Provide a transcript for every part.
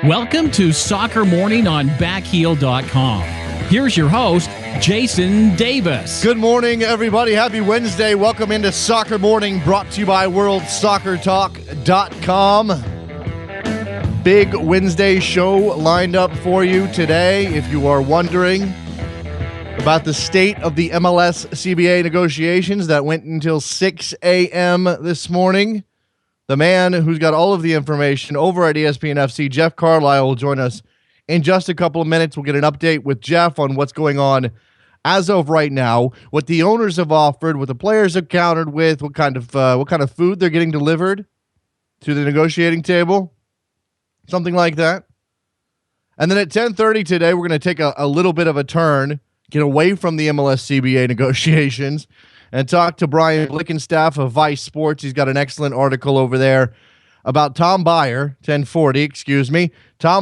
Welcome to Soccer Morning on Backheel.com. Here's your host, Jason Davis. Good morning, everybody. Happy Wednesday. Welcome into Soccer Morning, brought to you by WorldSoccerTalk.com. Big Wednesday show lined up for you today. If you are wondering about the state of the MLS CBA negotiations that went until 6 a.m. this morning, the man who's got all of the information over at ESPNFC, Jeff Carlisle, will join us in just a couple of minutes. We'll get an update with Jeff on what's going on as of right now, what the owners have offered, what the players have countered with, what kind of food they're getting delivered to the negotiating table, something like that. And then at 10:30 today, we're going to take a little bit of a turn, get away from the MLS CBA negotiations, and talk to Brian Blickenstaff of Vice Sports. He's got an excellent article over there about Tom Byer, Tom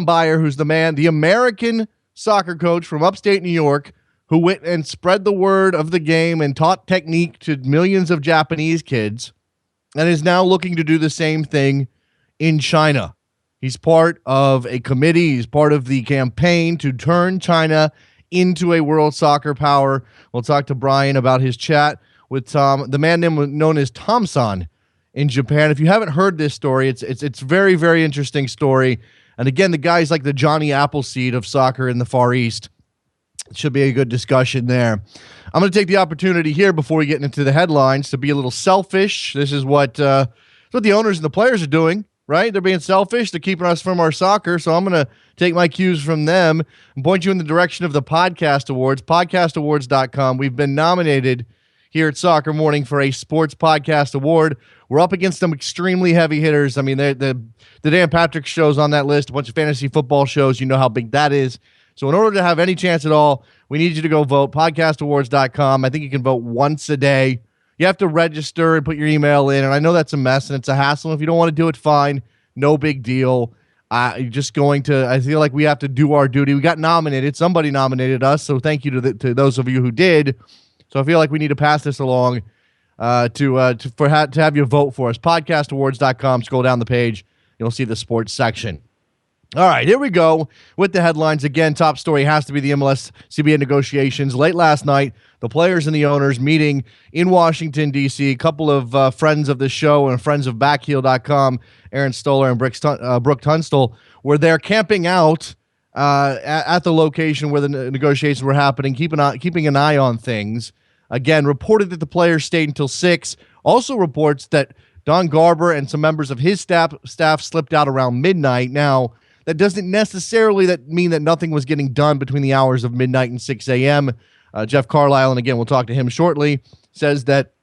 Byer, who's the American soccer coach from upstate New York, who went and spread the word of the game and taught technique to millions of Japanese kids, and is now looking to do the same thing in China. He's part of a committee. He's part of the campaign to turn China into a world soccer power. We'll talk to Brian about his chat with Tom, the man known as Tom-san in Japan. If you haven't heard this story, it's very, very interesting story. And again, the guy's like the Johnny Appleseed of soccer in the Far East. It should be a good discussion there. I'm going to take the opportunity here before we get into the headlines to be a little selfish. This is what the owners and the players are doing, right? They're being selfish. They're keeping us from our soccer. So I'm going to take my cues from them and point you in the direction of the Podcast Awards, podcastawards.com. We've been nominated here at Soccer Morning for a Sports Podcast Award. We're up against some extremely heavy hitters. I mean, the Dan Patrick show's on that list, a bunch of fantasy football shows. You know how big that is. So in order to have any chance at all, we need you to go vote, podcastawards.com. I think you can vote once a day. You have to register and put your email in, and I know that's a mess and it's a hassle. If you don't want to do it, fine. No big deal. I feel like we have to do our duty. We got nominated. Somebody nominated us, so thank you to those of you who did. So I feel like we need to pass this along to have you vote for us. Podcastawards.com. Scroll down the page. You'll see the sports section. All right, here we go with the headlines. Again, top story has to be the MLS CBA negotiations. Late last night, the players and the owners meeting in Washington, D.C. A couple of friends of the show and friends of Backheel.com, Aaron Stoller and Brooke Tunstall, were there camping out at the location where the negotiations were happening, keeping an eye on things. Again, reported that the players stayed until 6. Also reports that Don Garber and some members of his staff slipped out around midnight. Now, that doesn't necessarily mean that nothing was getting done between the hours of midnight and 6 a.m. Jeff Carlisle, and again, we'll talk to him shortly, says that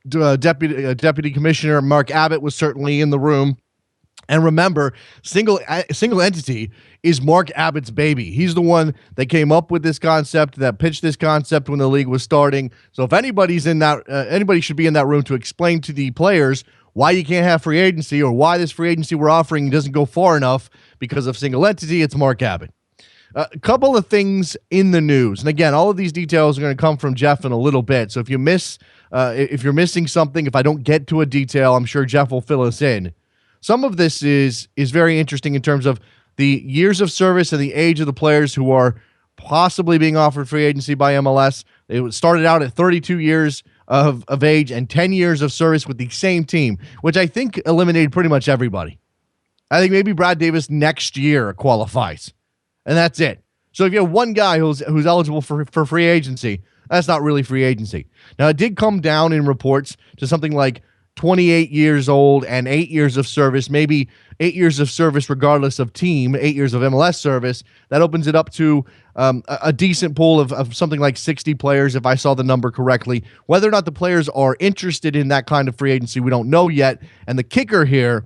Deputy Commissioner Mark Abbott was certainly in the room. And remember, single entity is Mark Abbott's baby. He's the one that came up with this concept, that pitched this concept when the league was starting. So if anybody's in that, anybody should be in that room to explain to the players why you can't have free agency or why this free agency we're offering doesn't go far enough because of single entity. It's Mark Abbott. A couple of things in the news, and again, all of these details are going to come from Jeff in a little bit. So if you're missing something, if I don't get to a detail, I'm sure Jeff will fill us in. Some of this is very interesting in terms of the years of service and the age of the players who are possibly being offered free agency by MLS. It started out at 32 years of age and 10 years of service with the same team, which I think eliminated pretty much everybody. I think maybe Brad Davis next year qualifies, and that's it. So if you have one guy who's eligible for free agency, that's not really free agency. Now, it did come down in reports to something like 28 years old and 8 years of service, maybe 8 years of service regardless of team, 8 years of MLS service. That opens it up to a decent pool of something like 60 players, if I saw the number correctly. Whether or not the players are interested in that kind of free agency, we don't know yet. And the kicker here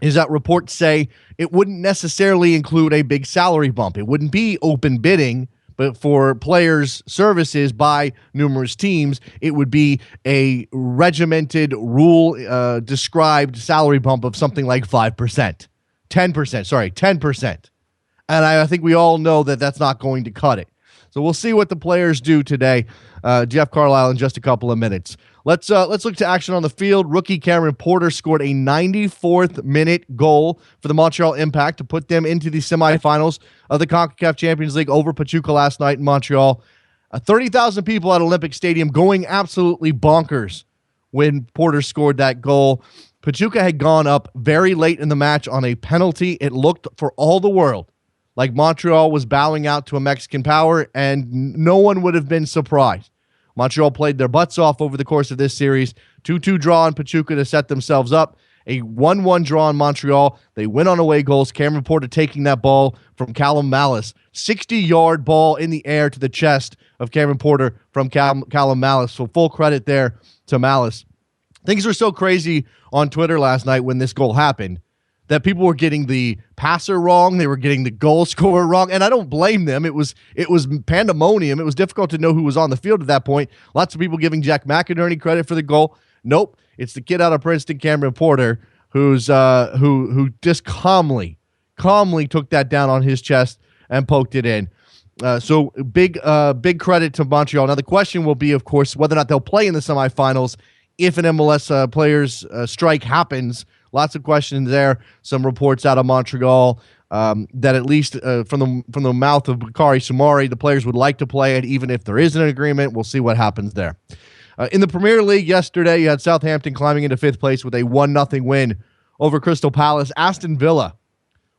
is that reports say it wouldn't necessarily include a big salary bump. It wouldn't be open bidding, but for players' services by numerous teams, it would be a regimented, rule-described salary bump of something like 5%. 10%. And I think we all know that that's not going to cut it. So we'll see what the players do today. Jeff Carlisle in just a couple of minutes. Let's look to action on the field. Rookie Cameron Porter scored a 94th minute goal for the Montreal Impact to put them into the semifinals of the CONCACAF Champions League over Pachuca last night in Montreal. 30,000 people at Olympic Stadium going absolutely bonkers when Porter scored that goal. Pachuca had gone up very late in the match on a penalty. It looked for all the world like Montreal was bowing out to a Mexican power, and no one would have been surprised. Montreal played their butts off over the course of this series. 2-2 draw in Pachuca to set themselves up. A 1-1 draw in Montreal. They win on away goals. Cameron Porter taking that ball from Callum Malice. 60-yard ball in the air to the chest of Cameron Porter from Callum Malice. So full credit there to Malice. Things were so crazy on Twitter last night when this goal happened that people were getting the passer wrong. They were getting the goal scorer wrong. And I don't blame them. It was pandemonium. It was difficult to know who was on the field at that point. Lots of people giving Jack McInerney credit for the goal. Nope. It's the kid out of Princeton, Cameron Porter, who just calmly took that down on his chest and poked it in. So big credit to Montreal. Now the question will be, of course, whether or not they'll play in the semifinals if an MLS players strike happens. Lots of questions there. Some reports out of Montreal that at least from the mouth of Bakary Soumare, the players would like to play it, even if there isn't an agreement. We'll see what happens there. In the Premier League yesterday, you had Southampton climbing into 5th place with a 1-0 win over Crystal Palace. Aston Villa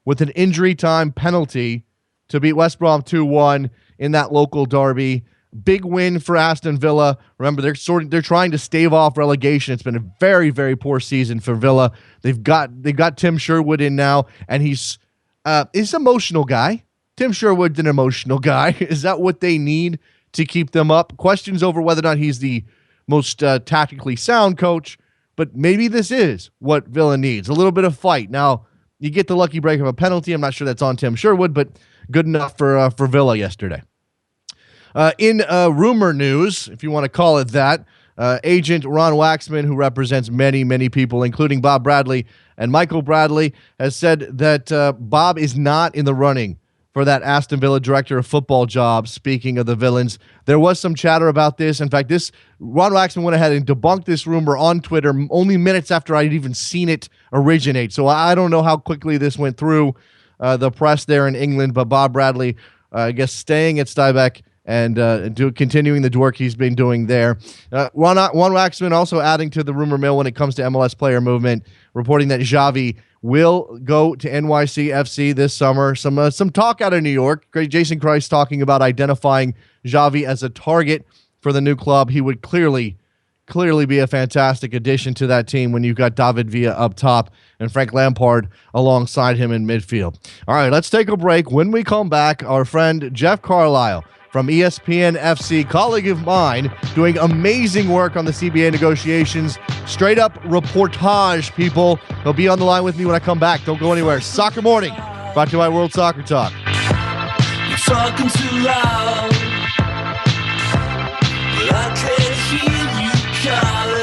with an injury time penalty to beat West Brom 2-1 in that local derby. Big win for Aston Villa. Remember, they're trying to stave off relegation. It's been a very, very poor season for Villa. They've got Tim Sherwood in now, and he's an emotional guy. Tim Sherwood's an emotional guy. Is that what they need to keep them up? Questions over whether or not he's the most tactically sound coach, but maybe this is what Villa needs. A little bit of fight. Now, you get the lucky break of a penalty. I'm not sure that's on Tim Sherwood, but good enough for Villa yesterday. In rumor news, if you want to call it that, agent Ron Waxman, who represents many, many people, including Bob Bradley and Michael Bradley, has said that Bob is not in the running for that Aston Villa director of football job. Speaking of the villains, there was some chatter about this. In fact, Ron Waxman went ahead and debunked this rumor on Twitter only minutes after I'd even seen it originate. So I don't know how quickly this went through the press there in England, but Bob Bradley, I guess, staying at Stuybeck and continuing the work he's been doing there. Ron Waxman also adding to the rumor mill when it comes to MLS player movement, reporting that Xavi will go to NYCFC this summer. Some talk out of New York. Jason Christ talking about identifying Xavi as a target for the new club. He would clearly be a fantastic addition to that team when you've got David Villa up top and Frank Lampard alongside him in midfield. All right, let's take a break. When we come back, our friend Jeff Carlisle from ESPNFC, colleague of mine, doing amazing work on the CBA negotiations. Straight up reportage, people. He'll be on the line with me when I come back. Don't go anywhere. Soccer Morning, brought to you by World Soccer Talk. You're talking too loud, but I can't hear you calling.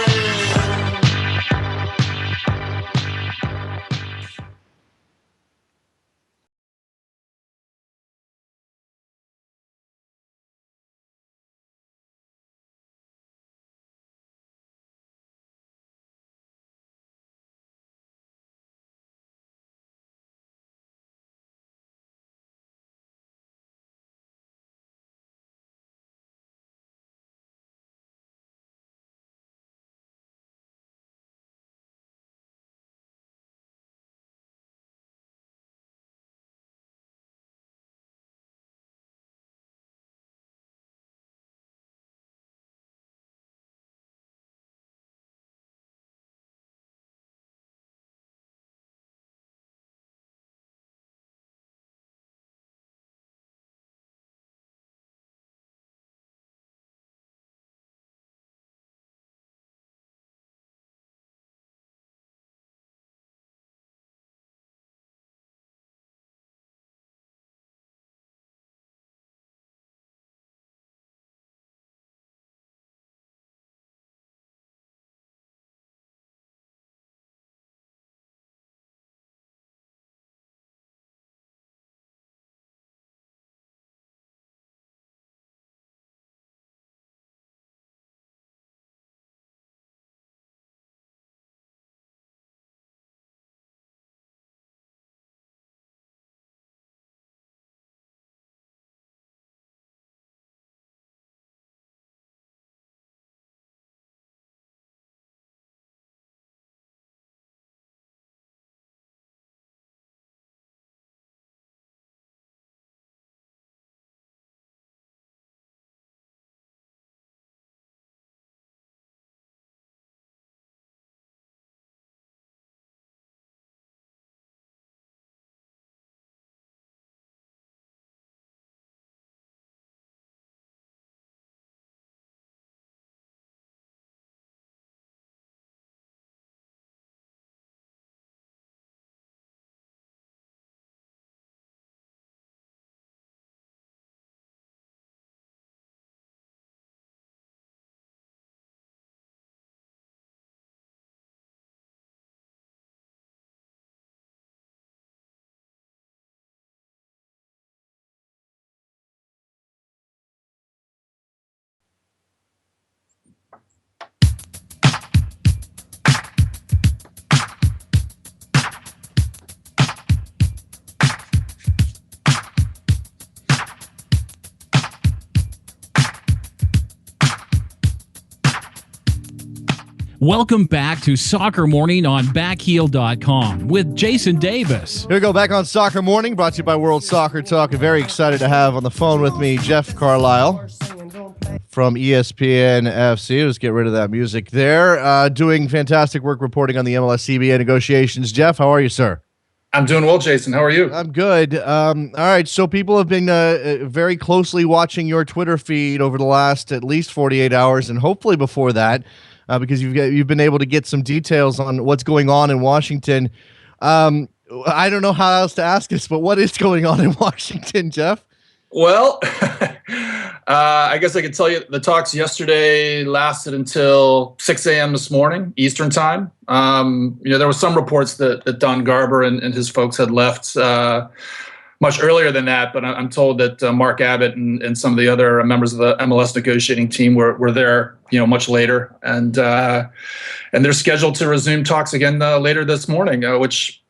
Welcome back to Soccer Morning on backheel.com with Jason Davis. Here we go, back on Soccer Morning, brought to you by World Soccer Talk. Very excited to have on the phone with me Jeff Carlisle from ESPNFC. Let's get rid of that music there. Doing fantastic work reporting on the MLS CBA negotiations. Jeff, how are you, sir? I'm doing well, Jason. How are you? I'm good. All right, so people have been very closely watching your Twitter feed over the last at least 48 hours, and hopefully before that, because you've been able to get some details on what's going on in Washington. I don't know how else to ask this, but what is going on in Washington, Jeff? Well, I guess I could tell you the talks yesterday lasted until 6 a.m. this morning, Eastern time. There were some reports that Don Garber and his folks had left much earlier than that, but I'm told that Mark Abbott and some of the other members of the MLS negotiating team were there, much later, and they're scheduled to resume talks again later this morning, which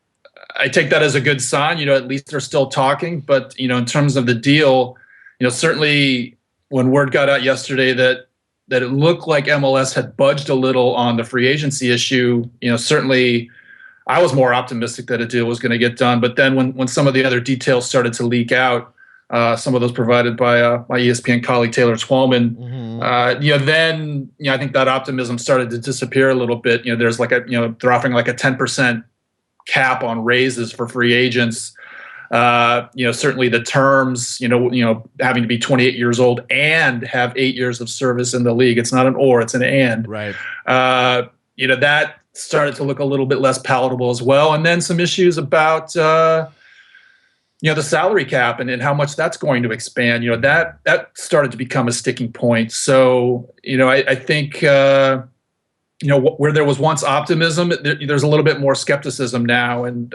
I take that as a good sign. At least they're still talking. But in terms of the deal, certainly when word got out yesterday that it looked like MLS had budged a little on the free agency issue, certainly I was more optimistic that a deal was going to get done. But then when some of the other details started to leak out, some of those provided by my ESPN colleague Taylor Twellman, then I think that optimism started to disappear a little bit. There's they're offering like a 10% cap on raises for free agents. Certainly the terms, having to be 28 years old and have 8 years of service in the league. It's not an or, it's an and. Right. That started to look a little bit less palatable as well. And then some issues about, the salary cap and how much that's going to expand. That started to become a sticking point. So, I think, where there was once optimism, there's a little bit more skepticism now. And,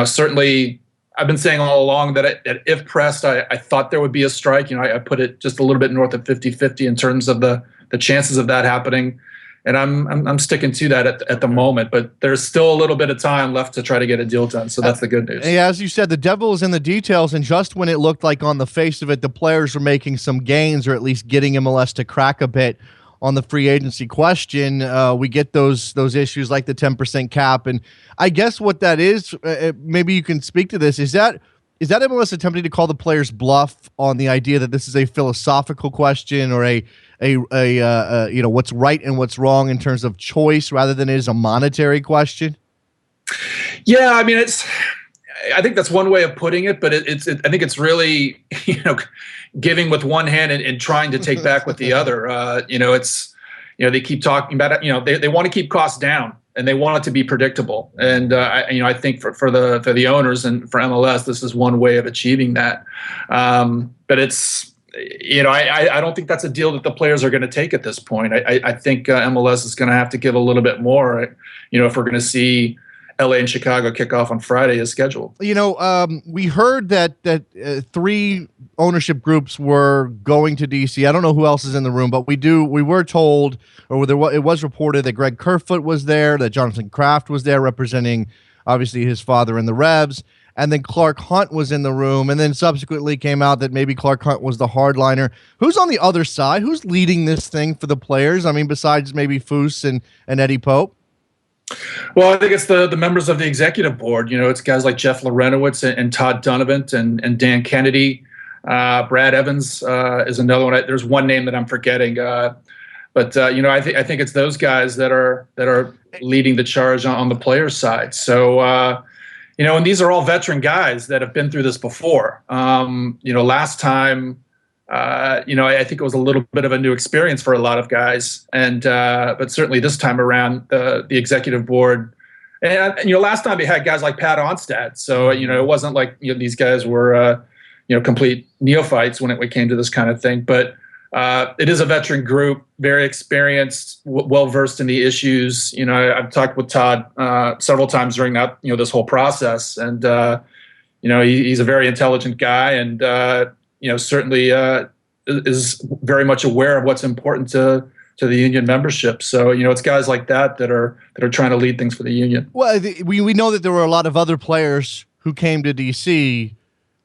certainly I've been saying all along that if pressed, I thought there would be a strike. I put it just a little bit north of 50-50 in terms of the chances of that happening. And I'm sticking to that at the moment, but there's still a little bit of time left to try to get a deal done. So that's the good news. Yeah, as you said, the devil is in the details, and just when it looked like on the face of it, the players were making some gains or at least getting MLS to crack a bit on the free agency question, we get those issues like the 10% cap. And I guess what that is, maybe you can speak to this, is that MLS attempting to call the players bluff on the idea that this is a philosophical question or a what's right and what's wrong in terms of choice rather than it is a monetary question? Yeah, I mean, I think that's one way of putting it, but I think it's really, giving with one hand and trying to take back with the other. They keep talking about it. They want to keep costs down and they want it to be predictable. And I think for the owners and for MLS, this is one way of achieving that. But it's, I don't think that's a deal that the players are going to take at this point. I think MLS is going to have to give a little bit more, if we're going to see LA and Chicago kick off on Friday as scheduled. We heard that 3 ownership groups were going to DC. I don't know who else is in the room, but we were told, or it was reported that Greg Kerfoot was there, that Jonathan Kraft was there representing obviously his father in the Revs, and then Clark Hunt was in the room, and then subsequently came out that maybe Clark Hunt was the hardliner. Who's on the other side? Who's leading this thing for the players? I mean, besides maybe Foose and Eddie Pope? Well, I think it's the members of the executive board. It's guys like Jeff Lorenowitz and Todd Donovan and Dan Kennedy. Brad Evans is another one. There's one name that I'm forgetting. But I think it's those guys that are leading the charge on the players' side. So, and these are all veteran guys that have been through this before. Last time, I think it was a little bit of a new experience for a lot of guys, and but certainly this time around, the executive board, and last time they had guys like Pat Onstad, so it wasn't like these guys were complete neophytes when it came to this kind of thing, but it is a veteran group, very experienced, well versed in the issues. I've talked with Todd several times during that this whole process, and he's a very intelligent guy, and certainly is very much aware of what's important to the union membership. So, it's guys like that are trying to lead things for the union. Well, we know that there were a lot of other players who came to DC.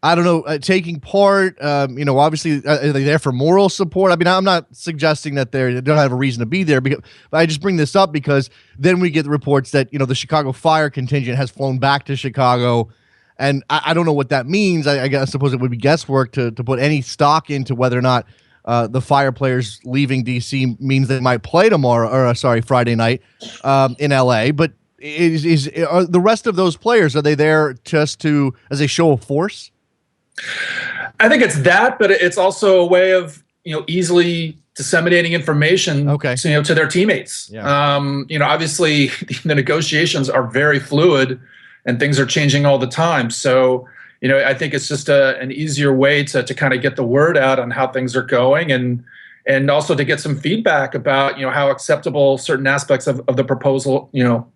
I don't know, taking part, obviously are they there for moral support? I mean, I'm not suggesting that they don't have a reason to be there, but I just bring this up because then we get the reports that, the Chicago Fire contingent has flown back to Chicago. And I don't know what that means. I suppose it would be guesswork to put any stock into whether or not the Fire players leaving D.C. means they might play Friday night in L.A., but are the rest of those players, are they there just as a show of force? I think it's that, but it's also a way of easily disseminating information to their teammates. Yeah. Obviously the negotiations are very fluid and things are changing all the time. So I think it's just an easier way to kind of get the word out on how things are going and also to get some feedback about how acceptable certain aspects of the proposal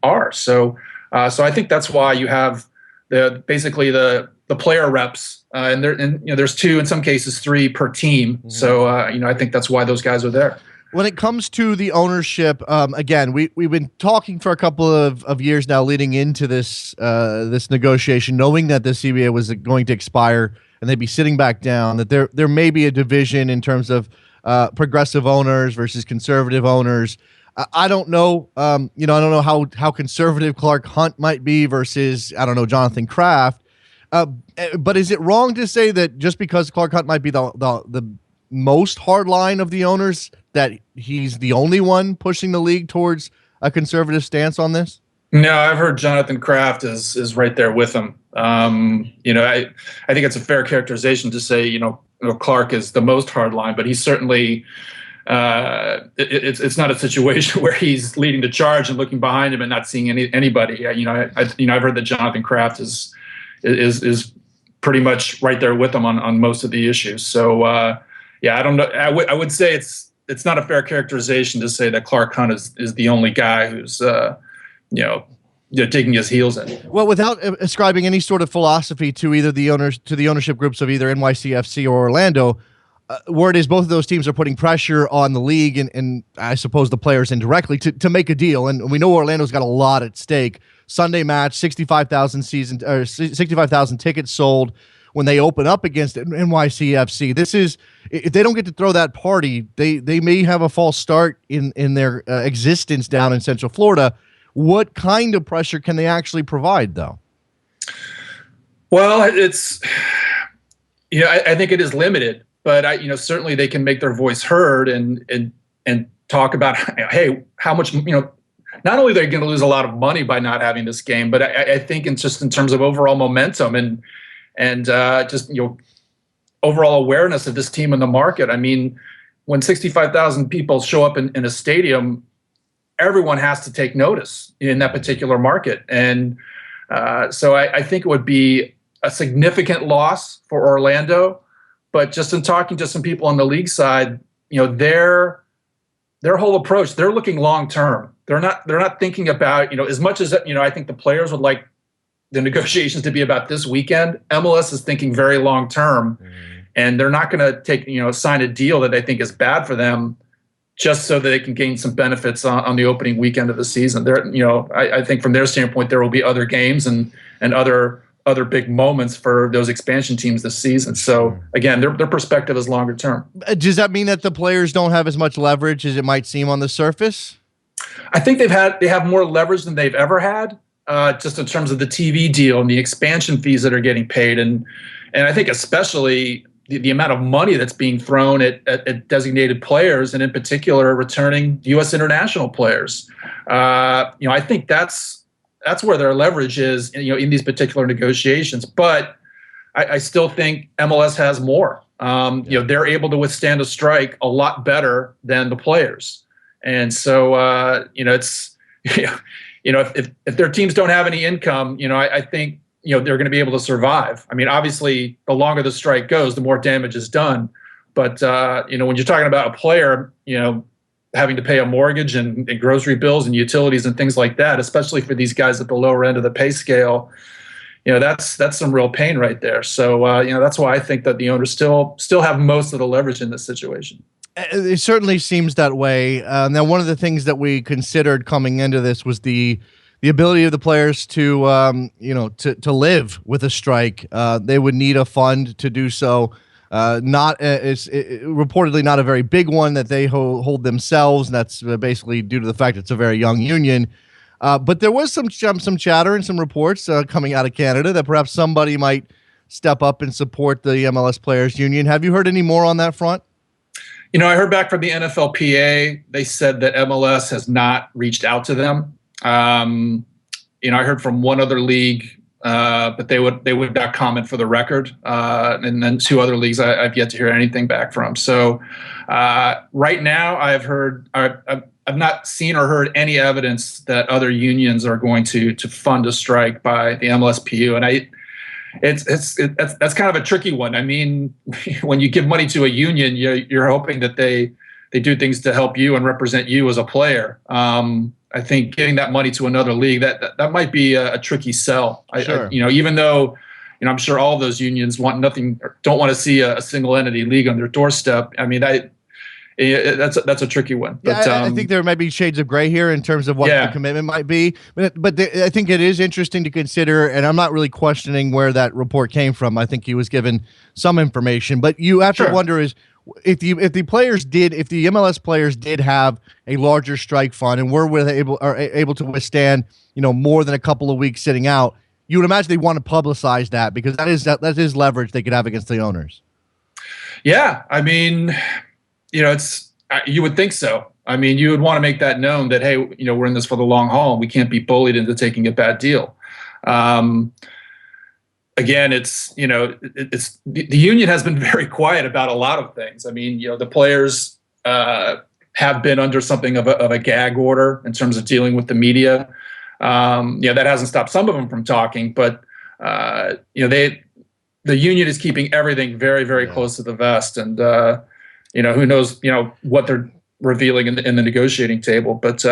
are. So I think that's why you have basically the player reps. And there's 2, in some cases 3 per team. Mm-hmm. So, I think that's why those guys are there. When it comes to the ownership, again, we've been talking for a couple of years now leading into this negotiation, knowing that the CBA was going to expire and they'd be sitting back down, that there may be a division in terms of progressive owners versus conservative owners. I don't know. I don't know how conservative Clark Hunt might be versus, I don't know, Jonathan Kraft. But is it wrong to say that just because Clark Hunt might be the most hardline of the owners, that he's the only one pushing the league towards a conservative stance on this? No, I've heard Jonathan Kraft is right there with him. I think it's a fair characterization to say, Clark is the most hardline, but he's certainly it's not a situation where he's leading the charge and looking behind him and not seeing anybody. I've heard that Jonathan Kraft is pretty much right there with them on most of the issues. So I don't know. I would say it's not a fair characterization to say that Clark Hunt is the only guy who's digging his heels in. Well, without ascribing any sort of philosophy to either the ownership groups of either NYCFC or Orlando, word is both of those teams are putting pressure on the league and I suppose the players indirectly to make a deal. And we know Orlando's got a lot at stake. Sunday match, 65,000 tickets sold when they open up against NYCFC. This is, if they don't get to throw that party, they may have a false start in their existence down in Central Florida. What kind of pressure can they actually provide, though? Well, it's, I think it is limited, but certainly they can make their voice heard and talk about, hey, how much, not only are they going to lose a lot of money by not having this game, but I think in terms of overall momentum and just overall awareness of this team in the market. I mean, when 65,000 people show up in a stadium, everyone has to take notice in that particular market, and so I think it would be a significant loss for Orlando. But just in talking to some people on the league side, their whole approach, they're looking long term. They're not thinking about, as much as, I think the players would like the negotiations to be about this weekend. MLS is thinking very long term, and they're not going to take, sign a deal that they think is bad for them just so that they can gain some benefits on the opening weekend of the season. I think from their standpoint, there will be other games and other big moments for those expansion teams this season. So again, their perspective is longer term. Does that mean that the players don't have as much leverage as it might seem on the surface? I think they have more leverage than they've ever had, just in terms of the TV deal and the expansion fees that are getting paid, and I think especially the amount of money that's being thrown at designated players, and in particular returning U.S. international players. I think that's where their leverage is, in these particular negotiations. But I still think MLS has more. They're able to withstand a strike a lot better than the players. And so, it's, if their teams don't have any income, I think, they're going to be able to survive. I mean, obviously, the longer the strike goes, the more damage is done. But, when you're talking about a player, having to pay a mortgage and grocery bills and utilities and things like that, especially for these guys at the lower end of the pay scale, that's some real pain right there. So, that's why I think that the owners still have most of the leverage in this situation. It certainly seems that way. Now, one of the things that we considered coming into this was the the ability of the players to to live with a strike. They would need a fund to do so. Reportedly not a very big one that they hold themselves, and that's basically due to the fact it's a very young union. But there was some chatter and some reports coming out of Canada that perhaps somebody might step up and support the MLS Players Union. Have you heard any more on that front? I heard back from the NFLPA. They said that MLS has not reached out to them. I heard from one other league, but they would not comment for the record. And then two other leagues I've yet to hear anything back from. So right now I've not seen or heard any evidence that other unions are going to fund a strike by the MLSPU. And that's kind of a tricky one. I mean, when you give money to a union, you're hoping that they do things to help you and represent you as a player. I think giving that money to another league, that might be a tricky sell. Sure. Even though, I'm sure all those unions don't want to see a single entity league on their doorstep. I mean, that's a tricky one. But I think there might be shades of gray here in terms of what the commitment might be. But I think it is interesting to consider, and I'm not really questioning where that report came from. I think he was given some information, but you have to wonder is if the MLS players did have a larger strike fund and were able to withstand more than a couple of weeks sitting out, you would imagine they want to publicize that because that is leverage they could have against the owners. Yeah, I mean, you would think so. I mean, you would want to make that known that, hey, we're in this for the long haul. And we can't be bullied into taking a bad deal. Again, the union has been very quiet about a lot of things. I mean, the players have been under something of a gag order in terms of dealing with the media. That hasn't stopped some of them from talking, but the union is keeping everything very, very close to the vest, and who knows, what they're revealing in the negotiating table, but.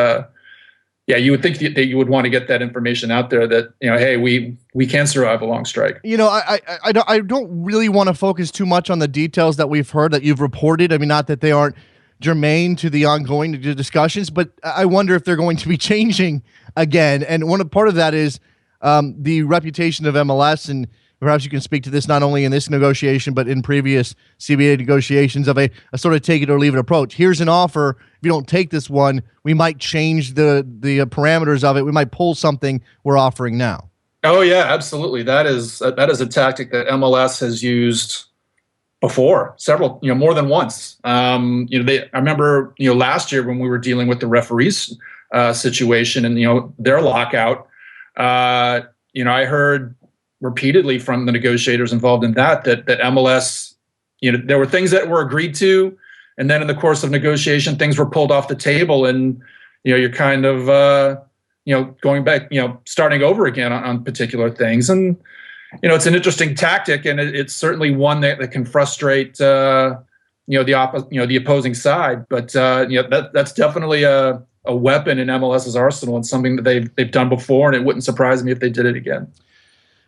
You would think that you would want to get that information out there that, hey, we can survive a long strike. I don't really want to focus too much on the details that we've heard that you've reported. I mean, not that they aren't germane to the ongoing discussions, but I wonder if they're going to be changing again. And part of that is the reputation of MLS, and perhaps you can speak to this not only in this negotiation, but in previous CBA negotiations of a sort of take it or leave it approach. Here's an offer. If you don't take this one, we might change the parameters of it. We might pull something we're offering now. Oh yeah, absolutely. That is a tactic that MLS has used before, several, more than once. I remember, last year when we were dealing with the referees situation and their lockout. I heard repeatedly from the negotiators involved in that MLS, there were things that were agreed to, and then in the course of negotiation, things were pulled off the table, and you're kind of going back, starting over again on particular things, and it's an interesting tactic, and it's certainly one that can frustrate the opposing side, but that's definitely a weapon in MLS's arsenal and something that they've done before, and it wouldn't surprise me if they did it again.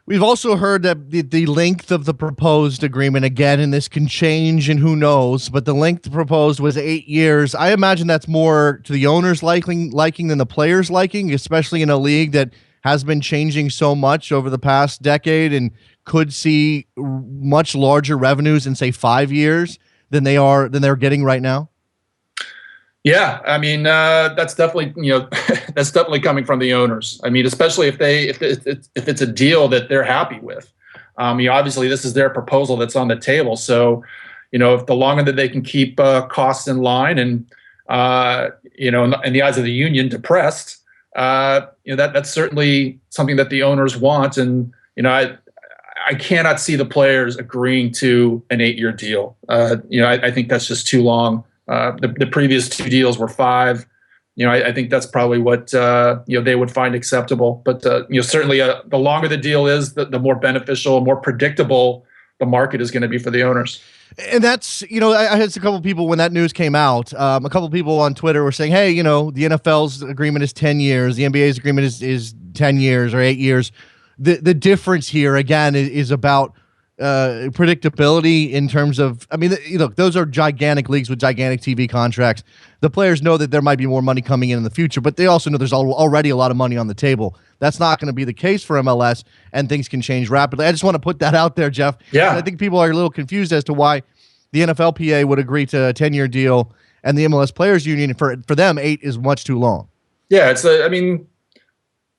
We've also heard that the length of the proposed agreement, again, and this can change and who knows, but the length proposed was 8 years. I imagine that's more to the owners' liking than the players' liking, especially in a league that has been changing so much over the past decade and could see much larger revenues in, say, 5 years than they're getting right now. Yeah, I mean that's definitely that's definitely coming from the owners. I mean, especially if it's a deal that they're happy with. Obviously this is their proposal that's on the table. So, if the longer that they can keep costs in line and in the eyes of the union depressed, that's certainly something that the owners want. And I cannot see the players agreeing to an 8-year deal. I think that's just too long. The previous 2 deals were 5. I think that's probably what they would find acceptable. But certainly the longer the deal is, the more beneficial, more predictable the market is going to be for the owners. And that's I had a couple of people when that news came out. A couple of people on Twitter were saying, "Hey, the NFL's agreement is 10 years, the NBA's agreement is 10 years or 8 years." The difference here again is about predictability in terms of, I mean, look, those are gigantic leagues with gigantic TV contracts. The players know that there might be more money coming in the future, but they also know there's already a lot of money on the table. That's not going to be the case for MLS, and things can change rapidly. I just want to put that out there, Jeff. Yeah. I think people are a little confused as to why the NFLPA would agree to a 10-year deal and the MLS Players Union, for them, 8 is much too long. Yeah, the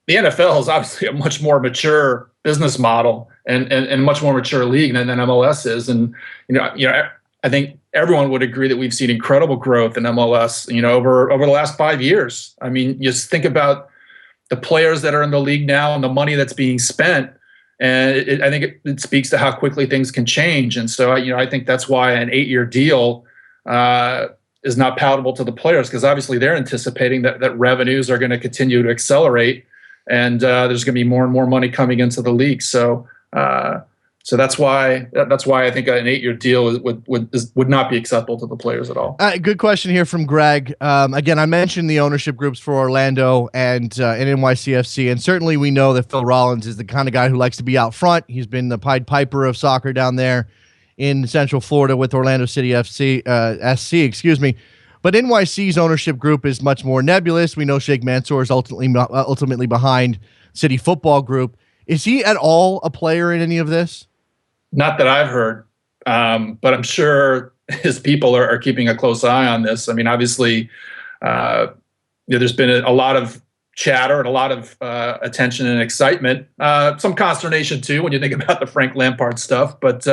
NFL is obviously a much more mature business model and a much more mature league than MLS is. And, I think everyone would agree that we've seen incredible growth in MLS, over the last 5 years. I mean, just think about the players that are in the league now and the money that's being spent. And I think it speaks to how quickly things can change. And so, I think that's why an 8-year deal is not palatable to the players, because obviously they're anticipating that revenues are going to continue to accelerate, and there's going to be more and more money coming into the league. So that's why I think an 8-year deal would not be acceptable to the players at all. Good question here from Greg. Again, I mentioned the ownership groups for Orlando and NYCFC, and certainly we know that Phil Rollins is the kind of guy who likes to be out front. He's been the Pied Piper of soccer down there in Central Florida with Orlando City SC. But NYC's ownership group is much more nebulous. We know Sheikh Mansour is ultimately behind City Football Group. Is he at all a player in any of this? Not that I've heard, but I'm sure his people are keeping a close eye on this. I mean, obviously, there's been a lot of chatter and a lot of attention and excitement, some consternation too when you think about the Frank Lampard stuff. But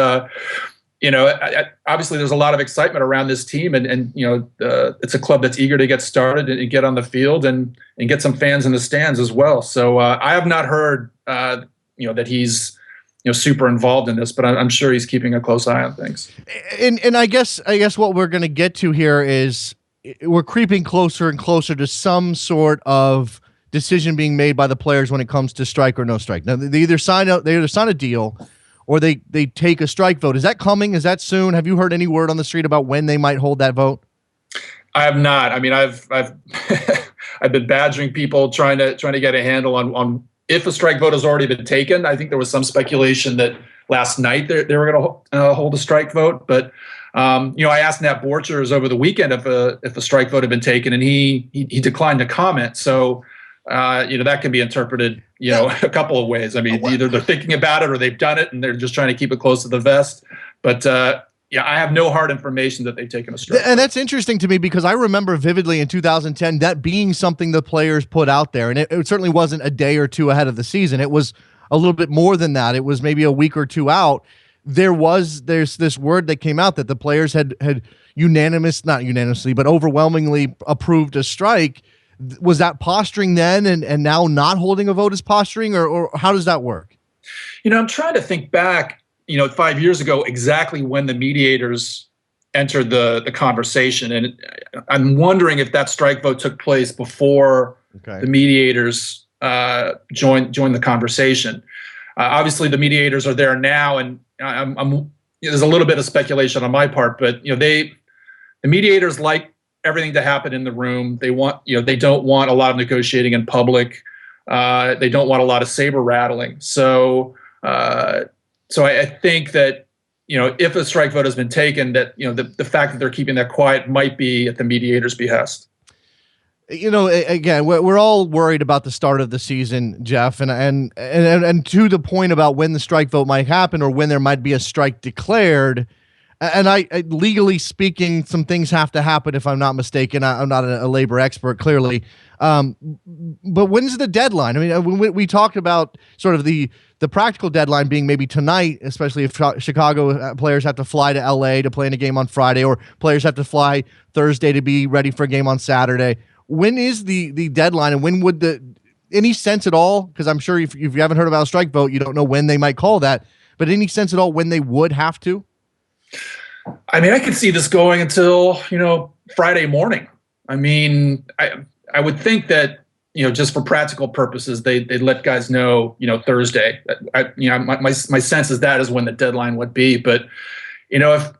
obviously there's a lot of excitement around this team, and it's a club that's eager to get started and get on the field and get some fans in the stands as well. So I have not heard that he's super involved in this, but I'm sure he's keeping a close eye on things. And I guess what we're going to get to here is we're creeping closer and closer to some sort of decision being made by the players when it comes to strike or no strike. Now they either sign a deal, or they take a strike vote. Is that coming? Is that soon? Have you heard any word on the street about when they might hold that vote? I have not. I mean, I've I've been badgering people trying to get a handle on if a strike vote has already been taken. I think there was some speculation that last night they were going to hold a strike vote, but I asked Nat Borchers over the weekend if a strike vote had been taken, and he declined to comment. So that can be interpreted a couple of ways. I mean, either they're thinking about it or they've done it and they're just trying to keep it close to the vest. But I have no hard information that they've taken a strike. And that's interesting to me, because I remember vividly in 2010 that being something the players put out there, and it certainly wasn't a day or two ahead of the season. It was a little bit more than that. It was maybe a week or two out. There's this word that came out that the players had not unanimously, but overwhelmingly approved a strike. Was that posturing then, and now not holding a vote is posturing, or how does that work? I'm trying to think back, 5 years ago, exactly when the mediators entered the conversation. And I'm wondering if that strike vote took place before the mediators joined the conversation. Obviously, the mediators are there now, and there's a little bit of speculation on my part, but the mediators like everything to happen in the room. They want, they don't want a lot of negotiating in public. They don't want a lot of saber rattling. So I think that, if a strike vote has been taken, that, the fact that they're keeping that quiet might be at the mediator's behest. Again, we're all worried about the start of the season, Jeff, and to the point about when the strike vote might happen or when there might be a strike declared. And I legally speaking, some things have to happen, if I'm not mistaken. I'm not a labor expert, clearly. But when's the deadline? I mean, we talked about sort of the practical deadline being maybe tonight, especially if Chicago players have to fly to LA to play in a game on Friday, or players have to fly Thursday to be ready for a game on Saturday. When is the deadline, and when would any sense at all? Because I'm sure if you haven't heard about a strike vote, you don't know when they might call that, but any sense at all when they would have to? I mean, I could see this going until, Friday morning. I mean, I would think that, just for practical purposes, they'd let guys know, Thursday. My sense is that is when the deadline would be. But, if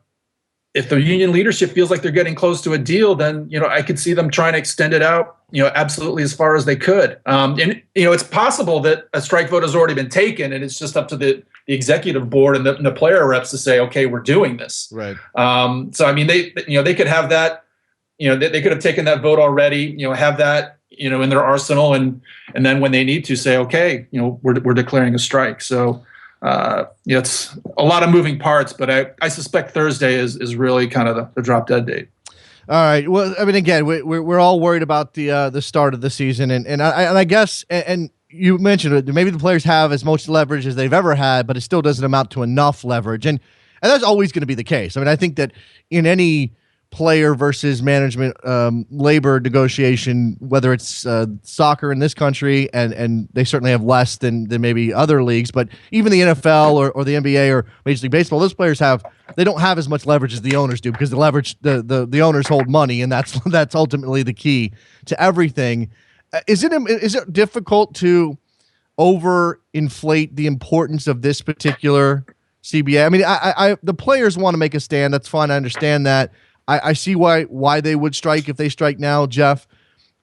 if the union leadership feels like they're getting close to a deal, then, I could see them trying to extend it out, absolutely as far as they could. And it's possible that a strike vote has already been taken, and it's just up to the executive board and the player reps to say, okay, we're doing this. Right. So, I mean, they could have that, they could have taken that vote already, have that, in their arsenal, and then when they need to say, okay, we're declaring a strike. So, it's a lot of moving parts, but I suspect Thursday is really kind of the drop dead date. All right. Well, I mean, again, we're all worried about the start of the season, and I guess, and you mentioned it, maybe the players have as much leverage as they've ever had, but it still doesn't amount to enough leverage, and that's always going to be the case. I mean, I think that in any player versus management labor negotiation, whether it's soccer in this country, and they certainly have less than maybe other leagues, but even the NFL or the NBA or Major League Baseball, those players they don't have as much leverage as the owners do, because the owners hold money, and that's ultimately the key to everything. Is it difficult to overinflate the importance of this particular CBA? I mean, the players want to make a stand. That's fine. I understand that. I see why they would strike if they strike now, Jeff.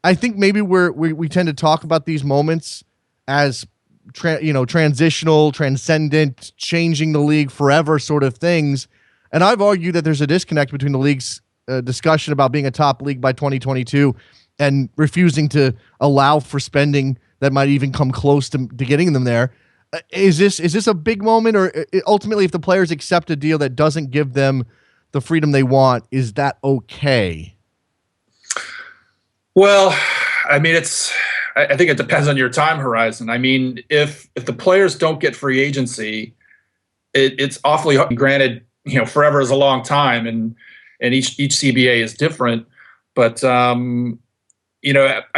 I think maybe we tend to talk about these moments as transitional, transcendent, changing the league forever sort of things. And I've argued that there's a disconnect between the league's discussion about being a top league by 2022 and refusing to allow for spending that might even come close to getting them there. Is this a big moment, or ultimately, if the players accept a deal that doesn't give them the freedom they want, is that okay? Well, I mean, I think it depends on your time horizon. I mean, if the players don't get free agency, it's awfully hard. Granted, forever is a long time, and each CBA is different. But I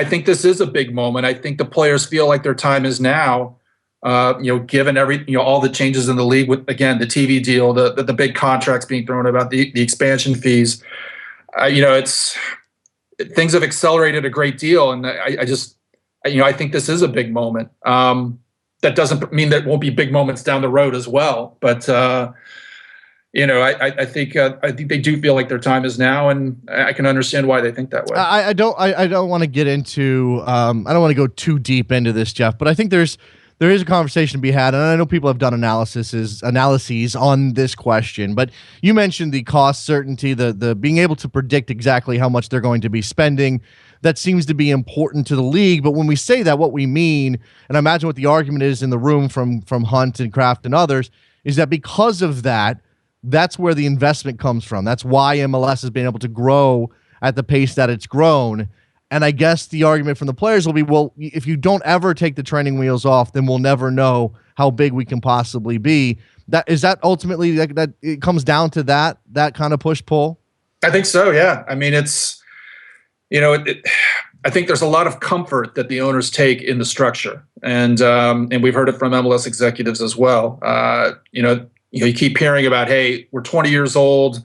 think this is a big moment. I think the players feel like their time is now. Given all the changes in the league with, again, the TV deal, the big contracts being thrown about, the expansion fees, things have accelerated a great deal. And I think this is a big moment. That doesn't mean there won't be big moments down the road as well. But, I think they do feel like their time is now, and I can understand why they think that way. I don't want to get into, I don't want to go too deep into this, Jeff, but I think there is a conversation to be had, and I know people have done analyses on this question, but you mentioned the cost certainty, the being able to predict exactly how much they're going to be spending. That seems to be important to the league, but when we say that, what we mean, and I imagine what the argument is in the room from Hunt and Kraft and others, is that because of that, that's where the investment comes from. That's why MLS has been able to grow at the pace that it's grown. And I guess the argument from the players will be, well, if you don't ever take the training wheels off, then we'll never know how big we can possibly be. That ultimately that it comes down to that kind of push-pull? I think so, yeah. I mean, it's, I think there's a lot of comfort that the owners take in the structure. And we've heard it from MLS executives as well. You keep hearing about, hey, we're 20 years old,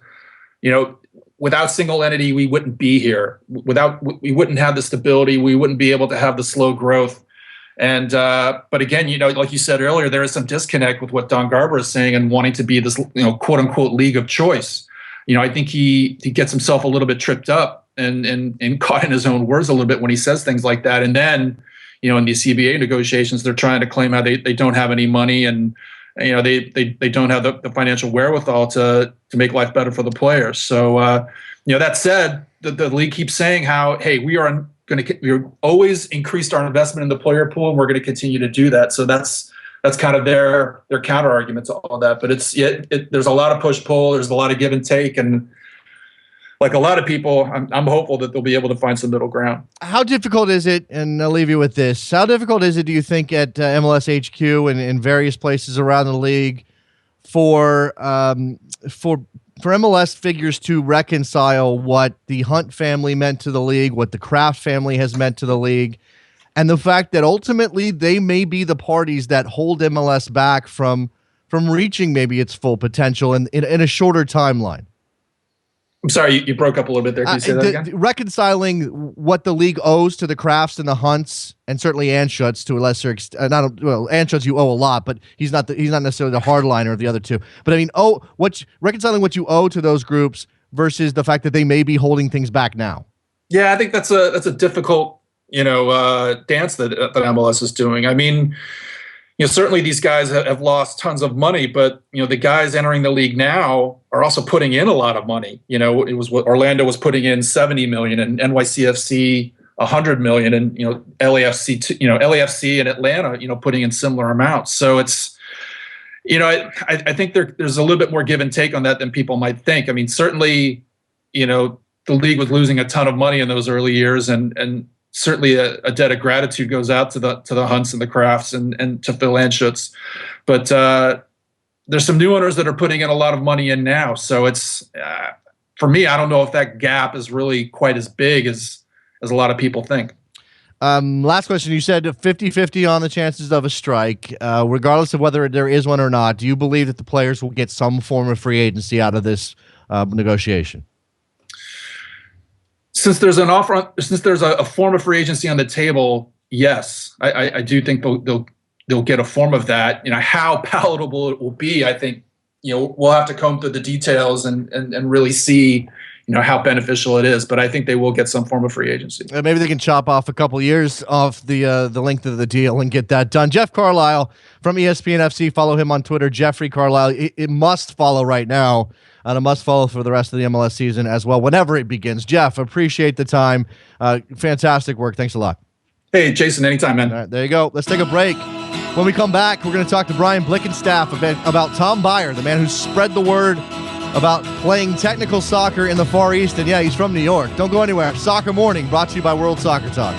without single entity, we wouldn't be here. We wouldn't have the stability. We wouldn't be able to have the slow growth. And but again, like you said earlier, there is some disconnect with what Don Garber is saying and wanting to be this, quote unquote, league of choice. I think he gets himself a little bit tripped up and caught in his own words a little bit when he says things like that. And then, in these CBA negotiations, they're trying to claim how they don't have any money, and they don't have the financial wherewithal to make life better for the players. So that said, the league keeps saying how, hey, we've always increased our investment in the player pool, and we're going to continue to do that. So that's kind of their counter argument to all that. But there's a lot of push pull, there's a lot of give and take, and like a lot of people, I'm hopeful that they'll be able to find some middle ground. How difficult is it, and I'll leave you with this, how difficult is it, do you think, at MLS HQ and in various places around the league for MLS figures to reconcile what the Hunt family meant to the league, what the Kraft family has meant to the league, and the fact that ultimately they may be the parties that hold MLS back from reaching maybe its full potential in a shorter timeline? I'm sorry, you broke up a little bit there. Can you say that again? Reconciling what the league owes to the Crafts and the Hunts, and certainly Anschutz to a lesser extent. Anschutz you owe a lot, but he's not necessarily the hardliner of the other two. But I mean, reconciling what you owe to those groups versus the fact that they may be holding things back now. Yeah, I think that's a difficult dance that MLS is doing. I mean, certainly these guys have lost tons of money, but the guys entering the league now are also putting in a lot of money. It was what Orlando was putting in $70 million, and NYCFC $100 million, and LAFC and Atlanta putting in similar amounts. So it's I think there's a little bit more give and take on that than people might think. I mean, certainly the league was losing a ton of money in those early years, and certainly a debt of gratitude goes out to the Hunts and the Crafts and to Phil Anschutz. But there's some new owners that are putting in a lot of money in now. So it's for me, I don't know if that gap is really quite as big as a lot of people think. Last question. You said 50-50 on the chances of a strike. Regardless of whether there is one or not, do you believe that the players will get some form of free agency out of this negotiation? Since there's a form of free agency on the table, yes, I do think they'll get a form of that. How palatable it will be, I think we'll have to comb through the details and really see how beneficial it is. But I think they will get some form of free agency. Maybe they can chop off a couple years off the length of the deal and get that done. Jeff Carlisle from ESPNFC. Follow him on Twitter, Jeffrey Carlisle. It must follow right now. And a must follow for the rest of the MLS season as well, whenever it begins. Jeff, appreciate the time. Fantastic work. Thanks a lot. Hey, Jason, anytime, man. All right, there you go. Let's take a break. When we come back, we're going to talk to Brian Blickenstaff about Tom Byer, the man who spread the word about playing technical soccer in the Far East. And yeah, he's from New York. Don't go anywhere. Soccer Morning, brought to you by World Soccer Talk.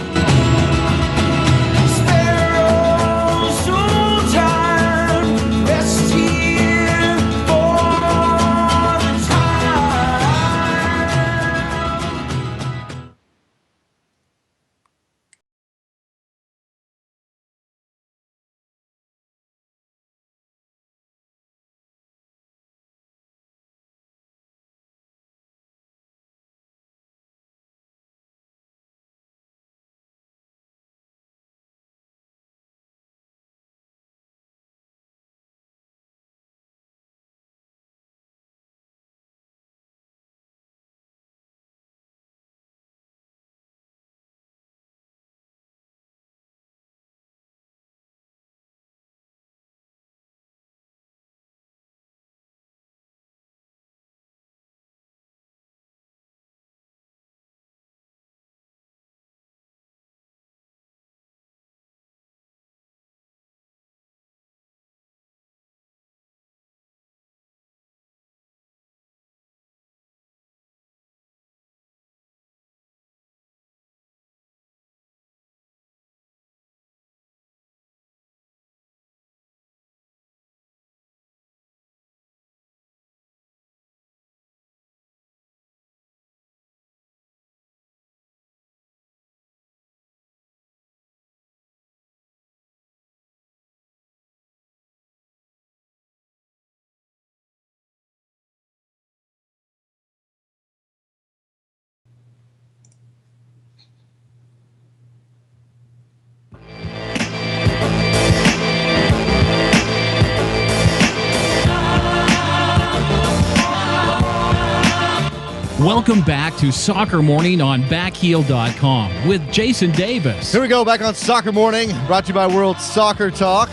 Welcome back to Soccer Morning on backheel.com with Jason Davis. Here we go, back on Soccer Morning, brought to you by World Soccer Talk.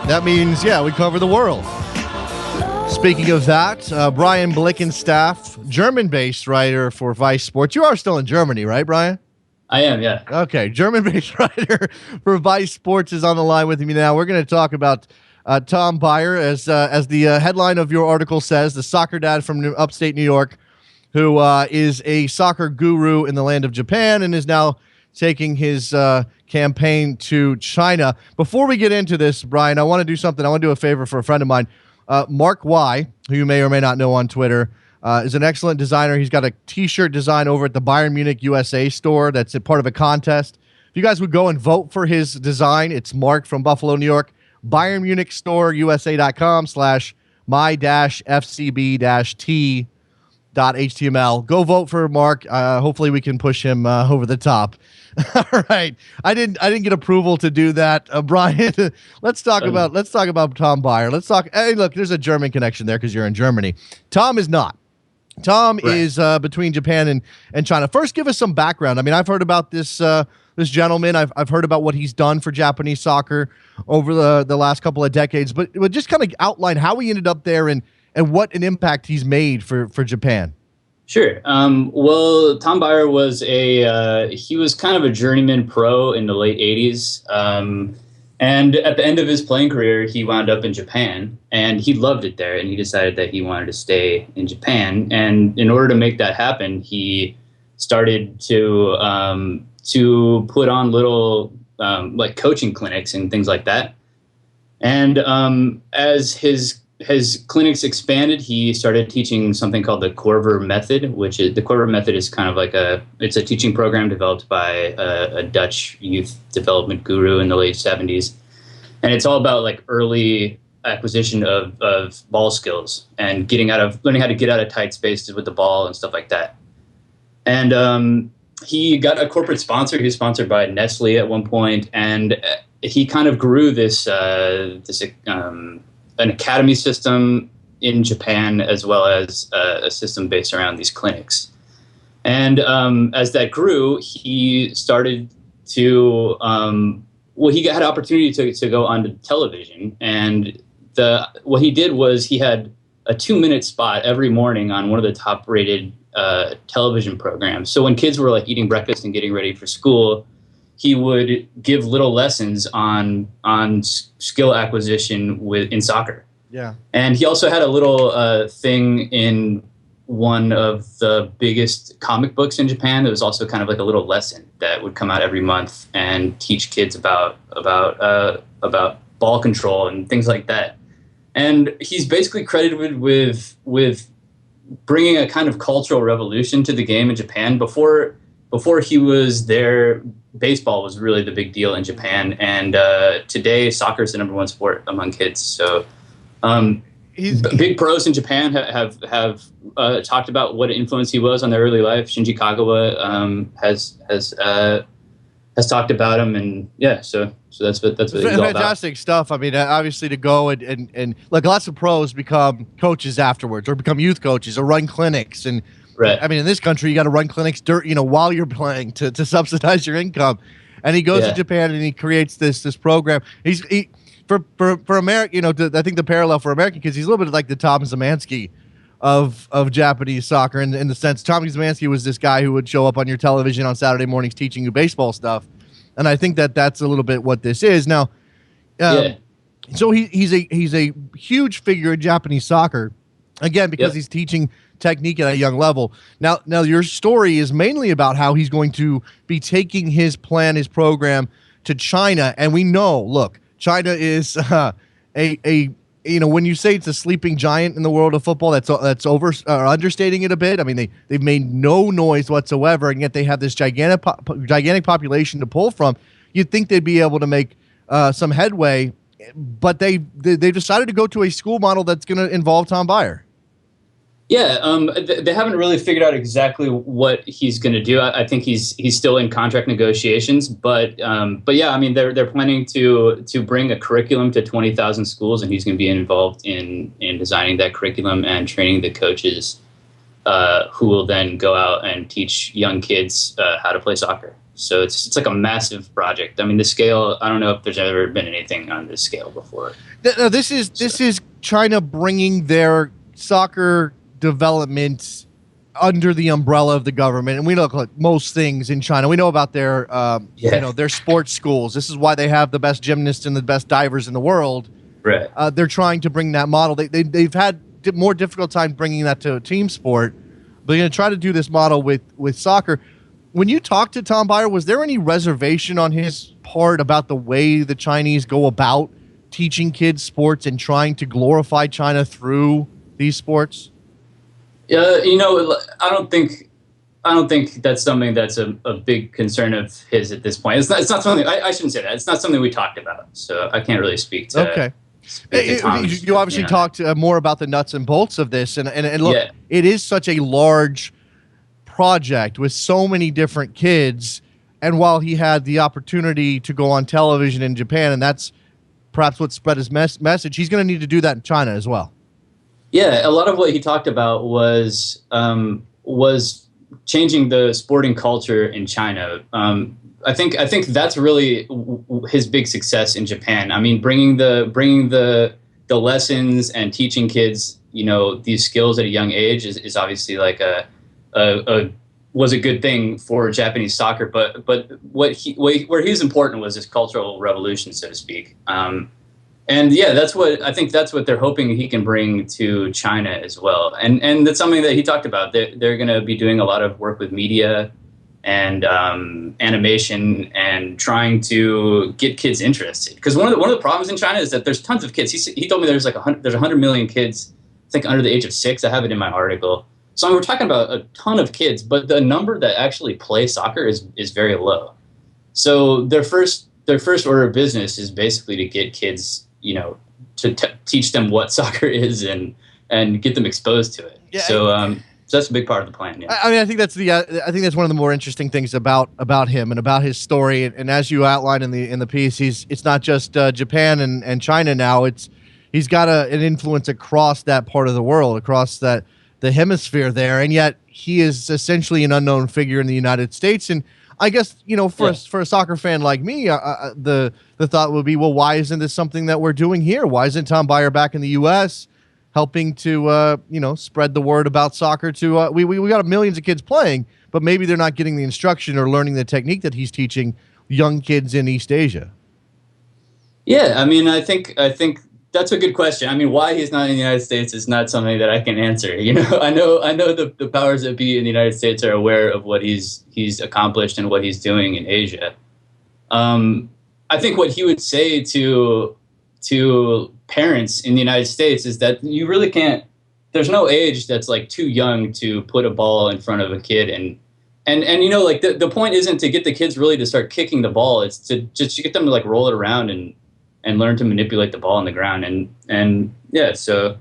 That means, we cover the world. Speaking of that, Brian Blickenstaff, German-based writer for Vice Sports. You are still in Germany, right, Brian? I am, yeah. Okay, German-based writer for Vice Sports is on the line with me now. We're going to talk about Tom Byer, as the headline of your article says, the soccer dad from upstate New York, who is a soccer guru in the land of Japan and is now taking his campaign to China. Before we get into this, Brian, I want to do something. I want to do a favor for a friend of mine. Mark Y., who you may or may not know on Twitter, is an excellent designer. He's got a T-shirt design over at the Bayern Munich USA store that's a part of a contest. If you guys would go and vote for his design, it's Mark from Buffalo, New York, Bayern Munich store, USA.com/my-FCB-T. .html. Go vote for Mark. Hopefully we can push him over the top. All right. I didn't get approval to do that. Brian, let's talk about Tom Baier. Hey, look, there's a German connection there because you're in Germany. Tom is not. Tom is between Japan and China. First, give us some background. I mean, I've heard about this gentleman. I've heard about what he's done for Japanese soccer over the last couple of decades, but just kind of outline how he ended up there and what an impact he's made for Japan. Sure. Well, Tom Baier was he was kind of a journeyman pro in the late 80s. And at the end of his playing career, he wound up in Japan, and he loved it there, and he decided that he wanted to stay in Japan. And in order to make that happen, he started to put on little like coaching clinics and things like that. And as his clinics expanded, he started teaching something called the Korver method, which is the Korver method is kind of like it's a teaching program developed by a Dutch youth development guru in the late 70s. And it's all about like early acquisition of ball skills and learning how to get out of tight spaces with the ball and stuff like that. And he got a corporate sponsor. He was sponsored by Nestle at one point, and he kind of grew this an academy system in Japan, as well as a system based around these clinics. And as that grew, he started to, he had an opportunity to go onto television. And what he did was he had a 2-minute spot every morning on one of the top rated television programs. So when kids were like eating breakfast and getting ready for school, he would give little lessons on skill acquisition in soccer. Yeah. And he also had a little thing in one of the biggest comic books in Japan. There was also kind of like a little lesson that would come out every month and teach kids about ball control and things like that. And he's basically credited with bringing a kind of cultural revolution to the game in Japan. Before he was there, baseball was really the big deal in Japan, and today soccer is the number one sport among kids. So big pros in Japan have talked about what influence he was on their early life. Shinji Kagawa has talked about him, and so that's what he's all about. Fantastic stuff. I mean, obviously to go and like lots of pros become coaches afterwards, or become youth coaches, or run clinics. And right. I mean, in this country, you got to run clinics while you're playing to subsidize your income. And he goes to Japan and he creates this program. For America, I think the parallel for American kids, he's a little bit like the Tom Zemansky of Japanese soccer in the sense Tommy Zemansky was this guy who would show up on your television on Saturday mornings teaching you baseball stuff. And I think that's a little bit what this is. Now, so he's a huge figure in Japanese soccer, again, because he's teaching technique at a young level. Now your story is mainly about how he's going to be taking his program to China. And we know, look, China is when you say it's a sleeping giant in the world of football, that's understating it a bit. I mean, they've made no noise whatsoever, and yet they have this gigantic population to pull from. You'd think they'd be able to make some headway, but they decided to go to a school model that's going to involve Tom Baier. Yeah, they haven't really figured out exactly what he's going to do. I think he's still in contract negotiations, but yeah, I mean they're planning to bring a curriculum to 20,000 schools, and he's going to be involved in designing that curriculum and training the coaches, who will then go out and teach young kids how to play soccer. So it's like a massive project. I mean, the scale, I don't know if there's ever been anything on this scale before. This is China bringing their soccer development under the umbrella of the government, and we look like most things in China. We know about their their sports schools. This is why they have the best gymnasts and the best divers in the world. Right. They're trying to bring that model. They've had more difficult time bringing that to a team sport, but they're going to try to do this model with soccer. When you talked to Tom Baier, was there any reservation on his part about the way the Chinese go about teaching kids sports and trying to glorify China through these sports? Yeah, I don't think that's something that's a big concern of his at this point. It's not something I shouldn't say that. It's not something we talked about, so I can't really speak to. Okay. speak to Tom's, You obviously talked more about the nuts and bolts of this, and look, it is such a large project with so many different kids. And while he had the opportunity to go on television in Japan, and that's perhaps what spread his message, he's going to need to do that in China as well. Yeah, a lot of what he talked about was changing the sporting culture in China. I think that's really his big success in Japan. I mean, bringing the lessons and teaching kids, these skills at a young age is obviously like was a good thing for Japanese soccer. But where he was important was his cultural revolution, so to speak. And yeah, that's what they're hoping he can bring to China as well. And that's something that he talked about. They're going to be doing a lot of work with media and animation and trying to get kids interested. Because one of the problems in China is that there's tons of kids. He told me there's 100 million kids, I think, under the age of 6. I have it in my article. So we're talking about a ton of kids, but the number that actually play soccer is very low. So their first order of business is basically to get kids, to teach them what soccer is and get them exposed to it. Yeah. So that's a big part of the plan. Yeah. I mean, I think that's one of the more interesting things about him and about his story. And as you outlined in the piece, it's not just Japan and China now. He's got an influence across that part of the world, across the hemisphere there, and yet he is essentially an unknown figure in the United States. And I guess, for a soccer fan like me, the thought would be, well, why isn't this something that we're doing here? Why isn't Tom Byer back in the U.S. helping to, spread the word about soccer to, we got millions of kids playing, but maybe they're not getting the instruction or learning the technique that he's teaching young kids in East Asia. Yeah, I mean, I think that's a good question. I mean, why he's not in the United States is not something that I can answer. I know the powers that be in the United States are aware of what he's accomplished and what he's doing in Asia. I think what he would say to parents in the United States is that you really can't. There's no age that's like too young to put a ball in front of a kid, and like the point isn't to get the kids really to start kicking the ball. It's to just get them to like roll it around and learn to manipulate the ball on the ground. And yeah, so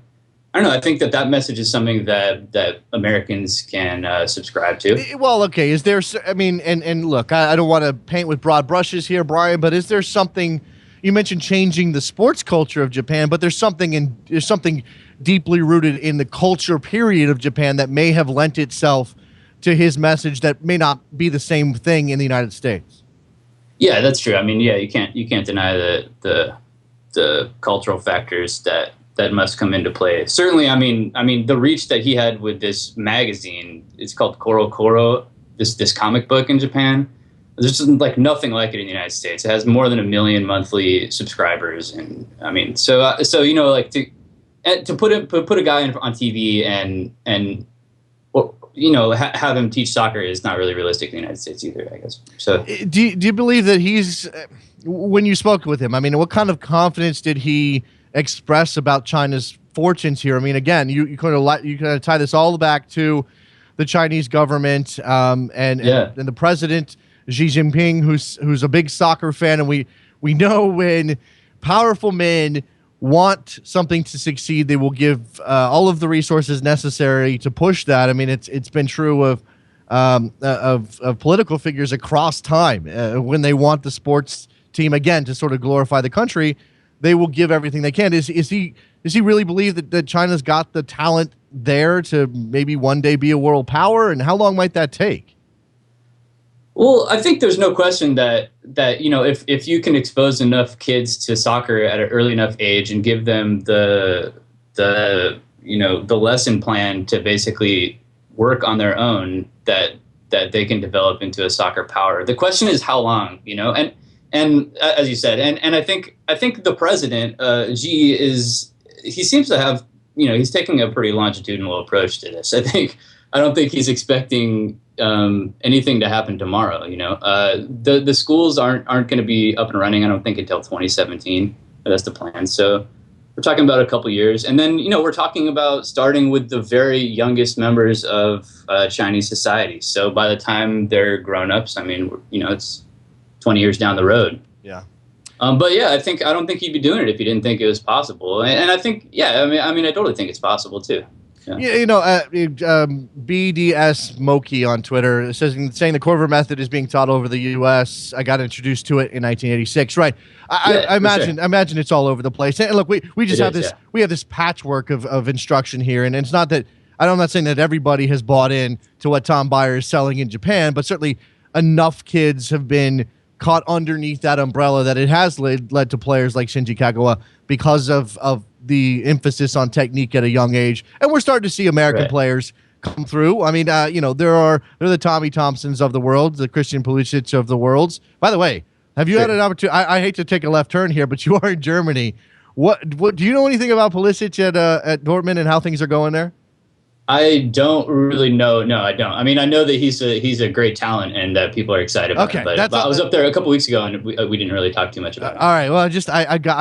I don't know. I think that message is something that Americans can subscribe to. Well, okay. Is there, I mean, and look, I don't want to paint with broad brushes here, Brian, but is there something, you mentioned changing the sports culture of Japan, but there's something deeply rooted in the culture period of Japan that may have lent itself to his message that may not be the same thing in the United States. Yeah, that's true. I mean, yeah, you can't deny the cultural factors that must come into play. Certainly, I mean, the reach that he had with this magazine, it's called Koro Koro, this comic book in Japan. There's just like nothing like it in the United States. It has more than 1 million monthly subscribers, and I mean, so like to put a guy on TV and have him teach soccer is not really realistic in the United States either, I guess. So, do you believe that he's, when you spoke with him, I mean, what kind of confidence did he express about China's fortunes here? I mean, again, you kind of tie this all back to the Chinese government and the president Xi Jinping, who's a big soccer fan, and we know when powerful men want something to succeed, they will give all of the resources necessary to push that. I mean, it's been true of political figures across time. When they want the sports team again to sort of glorify the country, they will give everything they can. Does he really believe that China's got the talent there to maybe one day be a world power? And how long might that take? Well, I think there's no question that if you can expose enough kids to soccer at an early enough age and give them the lesson plan to basically work on their own, that they can develop into a soccer power. The question is how long, and as you said, and I think the president Xi he seems to have he's taking a pretty longitudinal approach to this. I don't think he's expecting anything to happen tomorrow. The schools aren't going to be up and running, I don't think, until 2017. That's the plan. So we're talking about a couple years, and then we're talking about starting with the very youngest members of Chinese society. So by the time they're grown ups, I mean, it's 20 years down the road. Yeah. But yeah, I don't think he'd be doing it if he didn't think it was possible. And I think, yeah, I mean, I totally think it's possible too. Yeah, BDS Moki on Twitter saying the Corver method is being taught over the U.S. I got introduced to it in 1986. Right. I imagine it's all over the place. And look, we just have this we have this patchwork of instruction here, and it's not that I'm not saying that everybody has bought in to what Tom Byer is selling in Japan, but certainly enough kids have been caught underneath that umbrella that it has led to players like Shinji Kagawa because of the emphasis on technique at a young age. And we're starting to see American players come through. I mean, they're the Tommy Thompsons of the world, the Christian Pulisic of the worlds. By the way, have you had an opportunity? I hate to take a left turn here, but you are in Germany. What do you know anything about Pulisic at Dortmund and how things are going there? I don't really know. No, I don't. I mean, I know that he's a great talent and that people are excited about him. But I was up there a couple weeks ago and we didn't really talk too much about him. All right. Well, I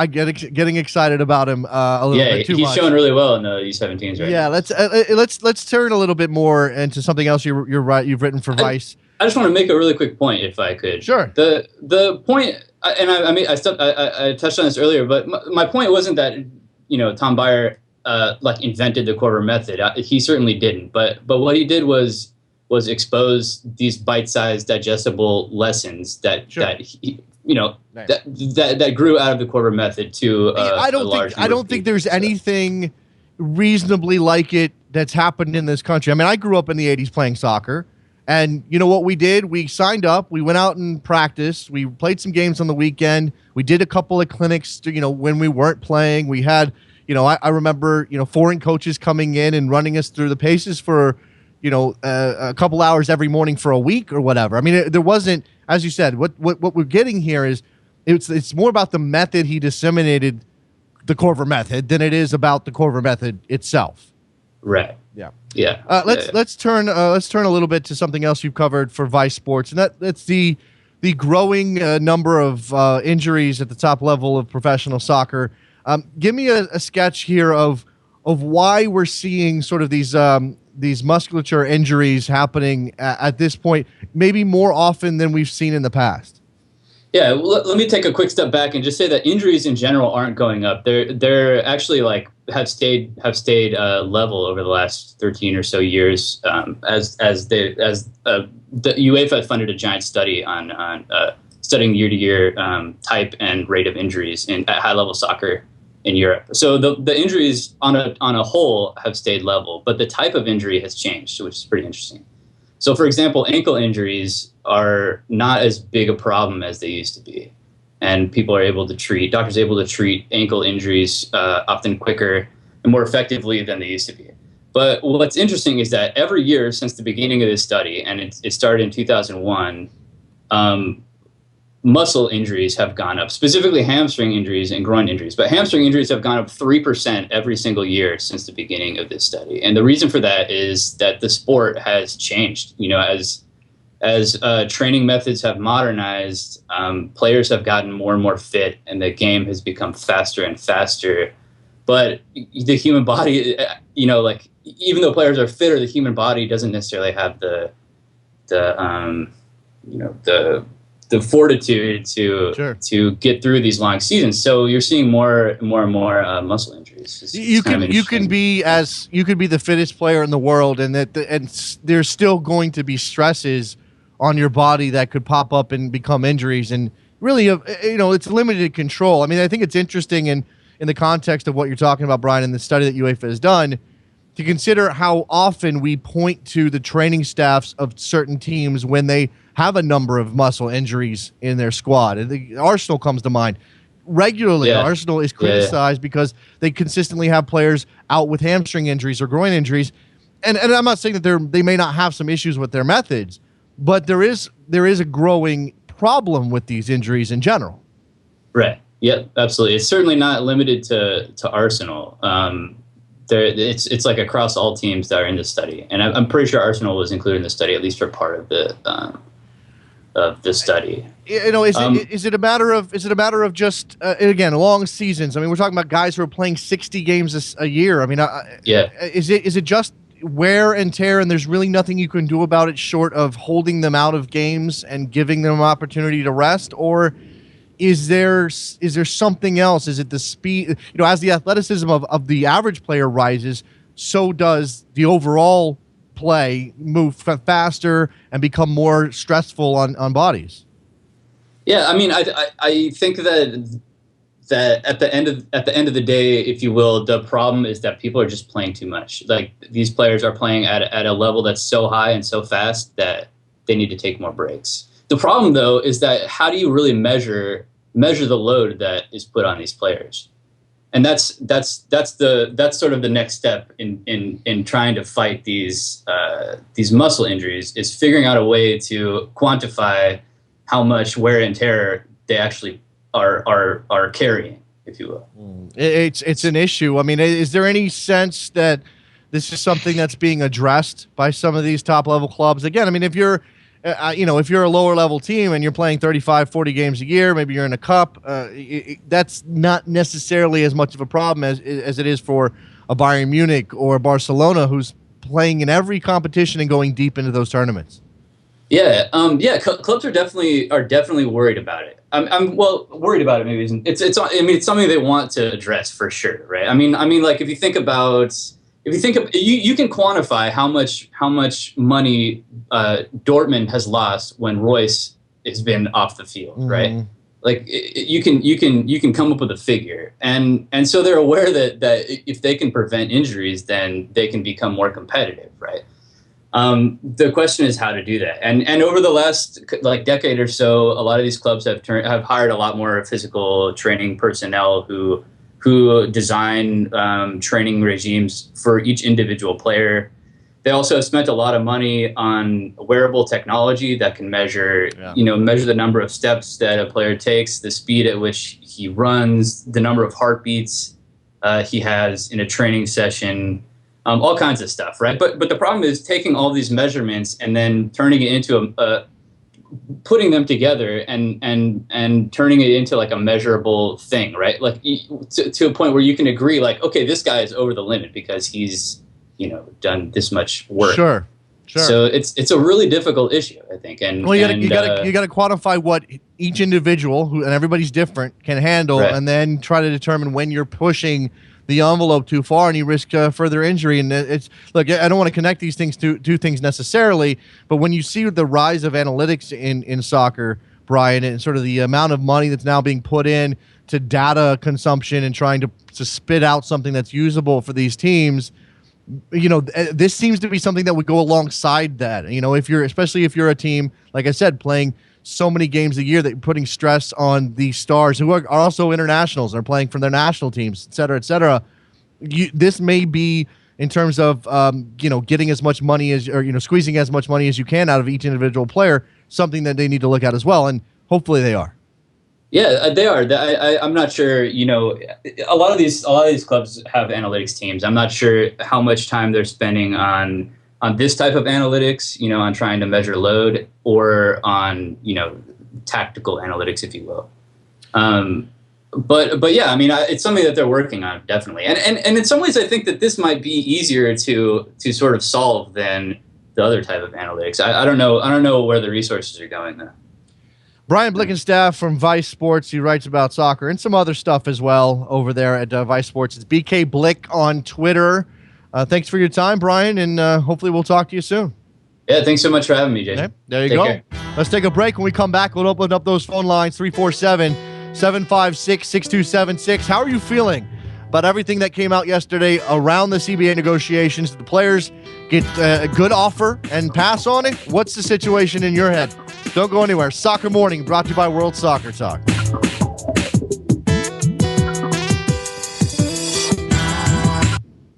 getting excited about him a little bit too much. Yeah, he's showing really well in the U17s right now. Let's turn a little bit more into something else. You're right. You've written for Vice. I just want to make a really quick point, if I could. Sure. The point, and I touched on this earlier, but my point wasn't that Tom Byer invented the Corver method. He certainly didn't. But what he did was expose these bite-sized, digestible lessons that that grew out of the Corver method to I don't think there's anything reasonably like it that's happened in this country. I mean, I grew up in the 80s playing soccer. And you know what we did? We signed up. We went out and practiced. We played some games on the weekend. We did a couple of clinics, when we weren't playing. We had, I remember, foreign coaches coming in and running us through the paces for, a couple hours every morning for a week or whatever. I mean, there wasn't, as you said, what we're getting here is it's more about the method he disseminated, the Corver method, than it is about the Corver method itself. Right. Yeah. Yeah. Let's turn a little bit to something else you've covered for Vice Sports, and that's the growing number of injuries at the top level of professional soccer. Give me a sketch here of why we're seeing sort of these musculature injuries happening at this point, maybe more often than we've seen in the past. Yeah, well, let me take a quick step back and just say that injuries in general aren't going up. They're actually have stayed level over the last 13 or so years, as the UEFA funded a giant study on studying year-to-year type and rate of injuries at high-level soccer in Europe. So the injuries on a whole have stayed level, but the type of injury has changed, which is pretty interesting. So, for example, ankle injuries are not as big a problem as they used to be. And doctors are able to treat ankle injuries often quicker and more effectively than they used to be. But what's interesting is that every year since the beginning of this study, and it started in 2001, muscle injuries have gone up, specifically hamstring injuries and groin injuries. But hamstring injuries have gone up 3% every single year since the beginning of this study. And the reason for that is that the sport has changed. As training methods have modernized, players have gotten more and more fit, and the game has become faster and faster. But the human body, even though players are fitter, the human body doesn't necessarily have the fortitude to get through these long seasons. So you're seeing more and more muscle injuries. You can be the fittest player in the world, and there's still going to be stresses on your body that could pop up and become injuries. And really, it's limited control. I mean, I think it's interesting in the context of what you're talking about, Brian, in the study that UEFA has done, to consider how often we point to the training staffs of certain teams when they have a number of muscle injuries in their squad. Arsenal comes to mind. Regularly, Arsenal is criticized because they consistently have players out with hamstring injuries or groin injuries. And I'm not saying that they may not have some issues with their methods, but there is a growing problem with these injuries in general. Right. Yeah, absolutely. It's certainly not limited to Arsenal. It's like across all teams that are in the study, and I'm pretty sure Arsenal was included in the study, at least for part of the study. Is it a matter of just again long seasons? I mean, we're talking about guys who are playing 60 games a year. I mean, is it just wear and tear, and there's really nothing you can do about it short of holding them out of games and giving them an opportunity to rest, or is there something else? Is it the speed? As the athleticism of the average player rises, so does the overall play move faster and become more stressful on bodies. Yeah, I mean, I think that at the end of the day, if you will, the problem is that people are just playing too much. Like, these players are playing at a level that's so high and so fast that they need to take more breaks. The problem, though, is that how do you really measure the load that is put on these players? And that's sort of the next step in trying to fight these muscle injuries, is figuring out a way to quantify how much wear and tear they actually are carrying, if you will. It's an issue. I mean, is there any sense that this is something that's being addressed by some of these top level clubs? Again, I mean, if you're if you're a lower level team and you're playing 35, 40 games a year, maybe you're in a cup, that's not necessarily as much of a problem as it is for a Bayern Munich or Barcelona, who's playing in every competition and going deep into those tournaments. Yeah, clubs are definitely worried about it. I'm worried about it. Maybe it's something they want to address for sure, right? I mean, like, if you think you can quantify how much money Dortmund has lost when Royce has been off the field, right? Like, you can come up with a figure, and so they're aware that if they can prevent injuries, then they can become more competitive, right? The question is how to do that. And over the last decade or so, a lot of these clubs have hired a lot more physical training personnel who design training regimes for each individual player. They also have spent a lot of money on wearable technology that can measure the number of steps that a player takes, the speed at which he runs, the number of heartbeats he has in a training session. All kinds of stuff, right? But the problem is taking all these measurements and then turning it into putting them together and turning it into like a measurable thing, right? Like, to a point where you can agree, like, okay, this guy is over the limit because he's done this much work. Sure. So it's a really difficult issue, I think. And you got to quantify what each individual, and everybody's different, can handle, right. And then try to determine when you're pushing the envelope too far and you risk further injury. And look, I don't want to connect these things to things necessarily, but when you see the rise of analytics in soccer, Brian, and sort of the amount of money that's now being put in to data consumption and trying to spit out something that's usable for these teams, this seems to be something that would go alongside that. Especially if you're a team, like I said, playing so many games a year, that you're putting stress on these stars who are also internationals and are playing for their national teams, et cetera, et cetera. This may be, in terms of getting as much money as, or squeezing as much money as you can out of each individual player, something that they need to look at as well, and hopefully they are. Yeah, they are. I'm not sure. A lot of these clubs have analytics teams. I'm not sure how much time they're spending on this type of analytics, on trying to measure load, or on tactical analytics, if you will. But yeah, I mean, it's something that they're working on, definitely. And in some ways, I think that this might be easier to sort of solve than the other type of analytics. I don't know where the resources are going though. Brian Blickenstaff from Vice Sports. He writes about soccer and some other stuff as well over there at Vice Sports. It's BK Blick on Twitter. Thanks for your time, Brian, and hopefully we'll talk to you soon. Yeah, thanks so much for having me, Jason. Okay, there you go. Care. Let's take a break. When we come back, we'll open up those phone lines, 347-756-6276. How are you feeling about everything that came out yesterday around the CBA negotiations? Did the players get a good offer and pass on it? What's the situation in your head? Don't go anywhere. Soccer Morning, brought to you by World Soccer Talk.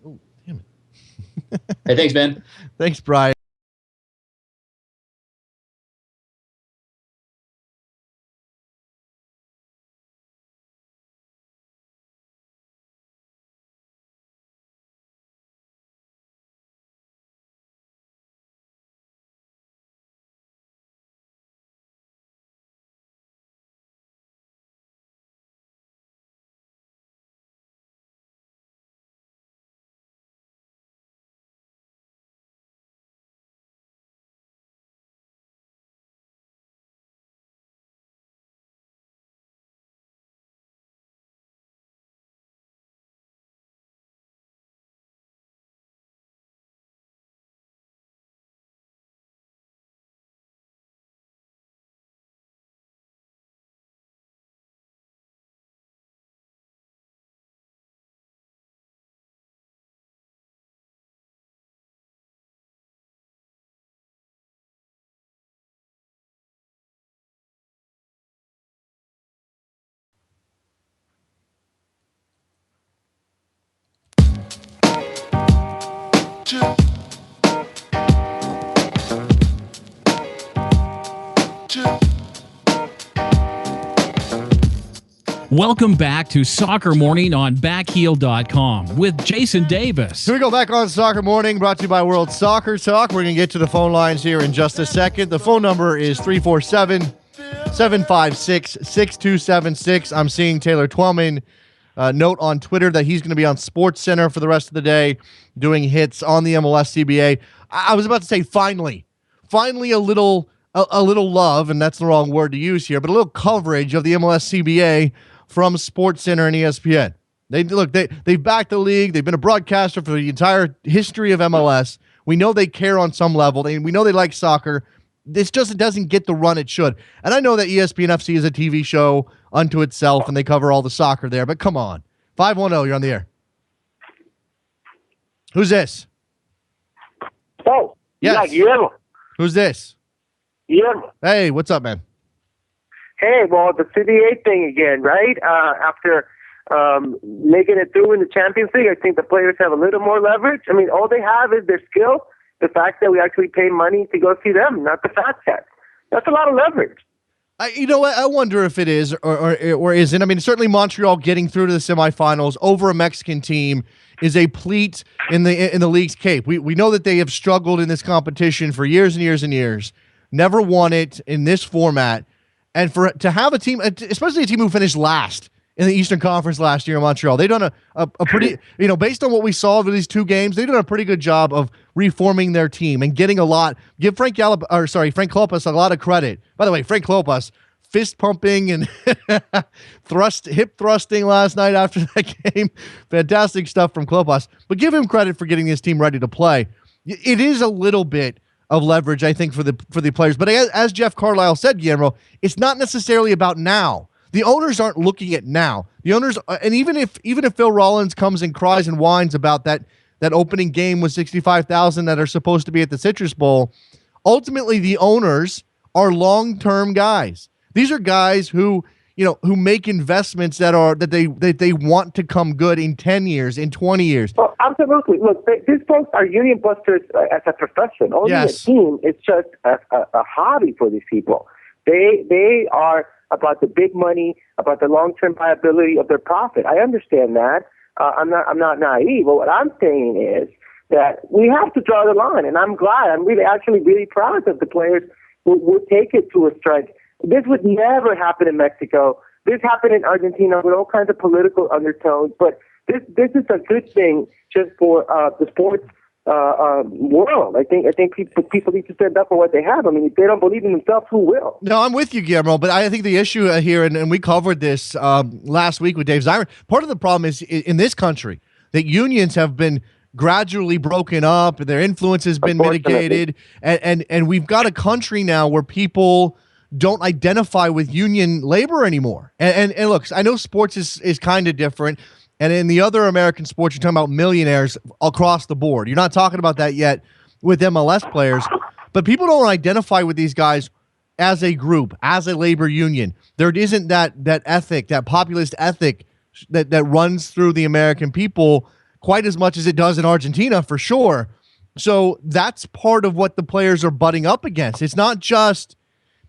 Oh, damn it. Hey, thanks, man. Thanks, Brian. Welcome back to Soccer Morning on backheel.com with Jason Davis. Here we go back on Soccer Morning, brought to you by World Soccer Talk. We're going to get to the phone lines here in just a second. The phone number is 347-756-6276. I'm seeing Taylor Twellman note on Twitter that he's going to be on SportsCenter for the rest of the day doing hits on the MLS CBA. I was about to say finally a little love, and that's the wrong word to use here, but a little coverage of the MLS CBA from SportsCenter and ESPN. They've backed the league. They've been a broadcaster for the entire history of MLS. We know they care on some level. We know they like soccer. This just doesn't get the run it should. And I know that ESPNFC is a TV show unto itself, and they cover all the soccer there, but come on. 510, you're on the air. Who's this? Oh, yes. Yeah, Guillermo. Who's this? Guillermo. Hey, what's up, man? Hey, well, the CBA thing again, right? After making it through in the Champions League, I think the players have a little more leverage. I mean, all they have is their skill, the fact that we actually pay money to go see them, not the fat cats. That's a lot of leverage. You know what? I wonder if it is or isn't. I mean, certainly Montreal getting through to the semifinals over a Mexican team is a pleat in the league's cape. We know that they have struggled in this competition for years and years and years, never won it in this format, and to have a team, especially a team who finished last in the Eastern Conference last year in Montreal, they've done a pretty, based on what we saw of these two games, they've done a pretty good job of reforming their team and getting give Frank Klopas a lot of credit. By the way, Frank Klopas fist pumping and hip thrusting last night after that game. Fantastic stuff from Klopas. But give him credit for getting this team ready to play. It is a little bit of leverage, I think, for the players. But as Jeff Carlisle said, Guillermo, it's not necessarily about now. The owners aren't looking at now. The owners, and even if Phil Rollins comes and cries and whines about that opening game with 65,000 that are supposed to be at the Citrus Bowl, ultimately the owners are long-term guys. These are guys who make investments that they want to come good in 10 years, in 20 years. Well, absolutely. Look, these folks are union busters as a profession. Only a team is just a hobby for these people. They are about the big money, about the long-term viability of their profit. I understand that. I'm not naive. But what I'm saying is that we have to draw the line, and I'm glad. I'm really proud of the players who would take it to a strike. This would never happen in Mexico. This happened in Argentina with all kinds of political undertones. But this is a good thing just for the sports world. I think people need to stand up for what they have. I mean, if they don't believe in themselves, who will? No, I'm with you, Guillermo. But I think the issue here, and we covered this last week with Dave Zirin, part of the problem is in this country that unions have been gradually broken up, their influence has been mitigated, and we've got a country now where people don't identify with union labor anymore. And look, I know sports is kind of different. And in the other American sports, you're talking about millionaires across the board. You're not talking about that yet with MLS players. But people don't identify with these guys as a group, as a labor union. There isn't that ethic, that populist ethic that runs through the American people quite as much as it does in Argentina, for sure. So that's part of what the players are butting up against. It's not just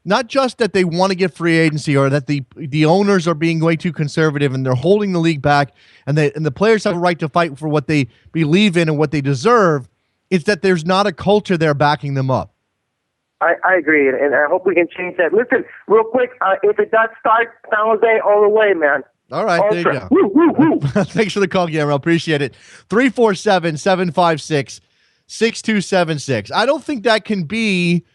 that they want to get free agency or that the owners are being way too conservative and they're holding the league back and the players have a right to fight for what they believe in and what they deserve. It's that there's not a culture there backing them up. I agree, and I hope we can change that. Listen, real quick, if it does start, San Jose all the way, man. All right, Ultra. there you go. Woo, woo, woo. Thanks for the call, Guillermo. Appreciate it. 347-756-6276. I don't think that can be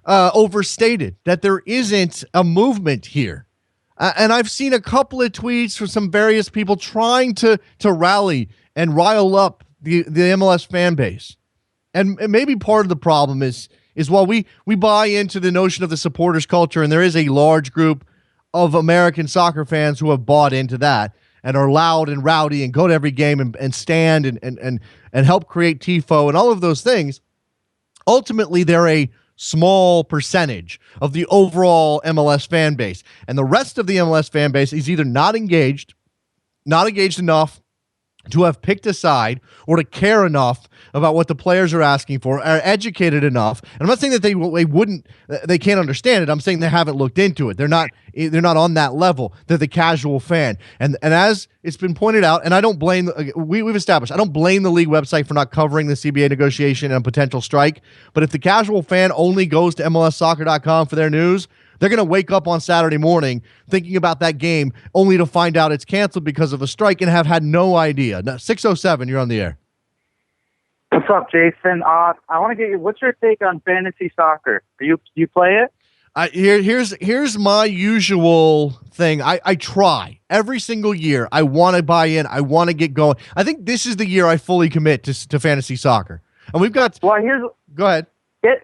overstated, that there isn't a movement here. And I've seen a couple of tweets from some various people trying to rally and rile up the MLS fan base. And maybe part of the problem is while we buy into the notion of the supporters culture, and there is a large group of American soccer fans who have bought into that and are loud and rowdy and go to every game and stand and help create TIFO and all of those things, ultimately they're a small percentage of the overall MLS fan base. And the rest of the MLS fan base is either not engaged enough, to have picked a side or to care enough about what the players are asking for, are educated enough. And I'm not saying that they can't understand it. I'm saying they haven't looked into it. They're not on that level. They're the casual fan. And as it's been pointed out, and I don't blame, we've established, I don't blame the league website for not covering the CBA negotiation and a potential strike. But if the casual fan only goes to MLSsoccer.com for their news, they're going to wake up on Saturday morning thinking about that game only to find out it's canceled because of a strike and have had no idea. Now, 607, you're on the air. What's up, Jason? I want to get you. What's your take on fantasy soccer? Do you play it? Here's my usual thing. I try every single year. I want to buy in. I want to get going. I think this is the year I fully commit to fantasy soccer. And we've got. Well, go ahead.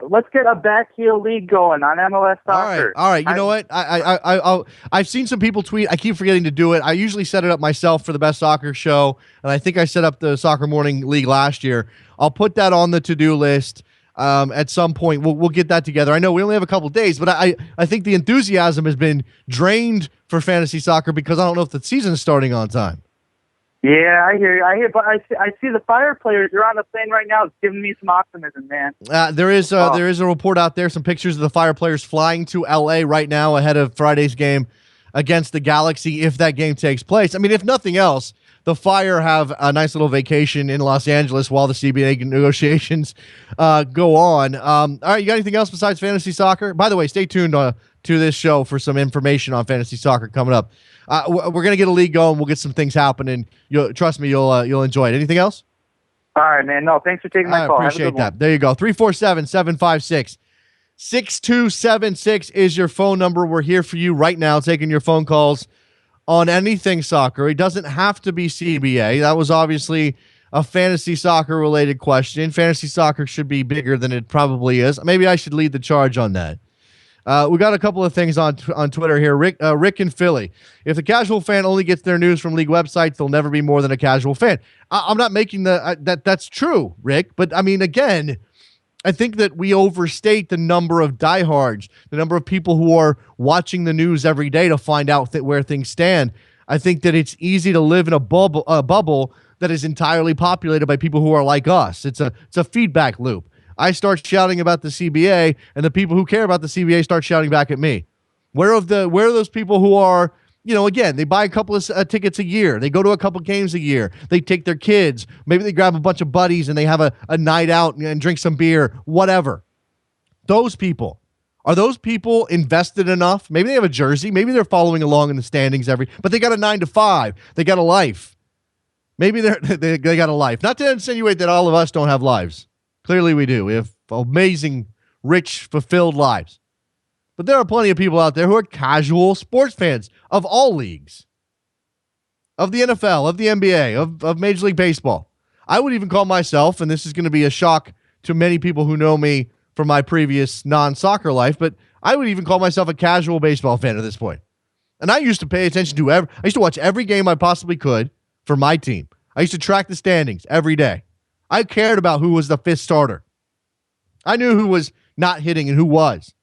Let's get a backheel league going on MLS soccer. All right. You know what? I've seen some people tweet. I keep forgetting to do it. I usually set it up myself for the Best Soccer Show, and I think I set up the Soccer Morning League last year. I'll put that on the to-do list at some point. We'll get that together. I know we only have a couple days, but I think the enthusiasm has been drained for fantasy soccer because I don't know if the season's starting on time. Yeah, I hear you. But I see the Fire players. You're on the plane right now. It's giving me some optimism, man. There is a report out there, some pictures of the Fire players flying to L.A. right now ahead of Friday's game against the Galaxy if that game takes place. I mean, if nothing else, the Fire have a nice little vacation in Los Angeles while the CBA negotiations go on. All right, you got anything else besides fantasy soccer? By the way, stay tuned to this show for some information on fantasy soccer coming up. We're going to get a league going. We'll get some things happening. Trust me, you'll enjoy it. Anything else? All right, man. No, thanks for taking my call. I appreciate that. There you go. 347-756-6276 is your phone number. We're here for you right now, taking your phone calls on anything soccer. It doesn't have to be CBA. That was obviously a fantasy soccer related question. Fantasy soccer should be bigger than it probably is. Maybe I should lead the charge on that. We got a couple of things on Twitter here. Rick in Philly. If the casual fan only gets their news from league websites, they'll never be more than a casual fan. I'm not making that's true, Rick. But I mean, again, I think that we overstate the number of diehards, the number of people who are watching the news every day to find out where things stand. I think that it's easy to live in a bubble that is entirely populated by people who are like us. It's a feedback loop. I start shouting about the CBA, and the people who care about the CBA start shouting back at me. Where are those people who are, again, they buy a couple of tickets a year. They go to a couple games a year. They take their kids. Maybe they grab a bunch of buddies and they have a night out and drink some beer, whatever. Those people. Are those people invested enough? Maybe they have a jersey. Maybe they're following along in the standings but they got a 9 to 5. They got a life. Maybe they got a life. Not to insinuate that all of us don't have lives. Clearly we do. We have amazing, rich, fulfilled lives. But there are plenty of people out there who are casual sports fans of all leagues. Of the NFL, of the NBA, of Major League Baseball. I would even call myself, and this is going to be a shock to many people who know me from my previous non-soccer life, but I would even call myself a casual baseball fan at this point. And I used to pay attention to I used to watch every game I possibly could for my team. I used to track the standings every day. I cared about who was the fifth starter. I knew who was not hitting and who was.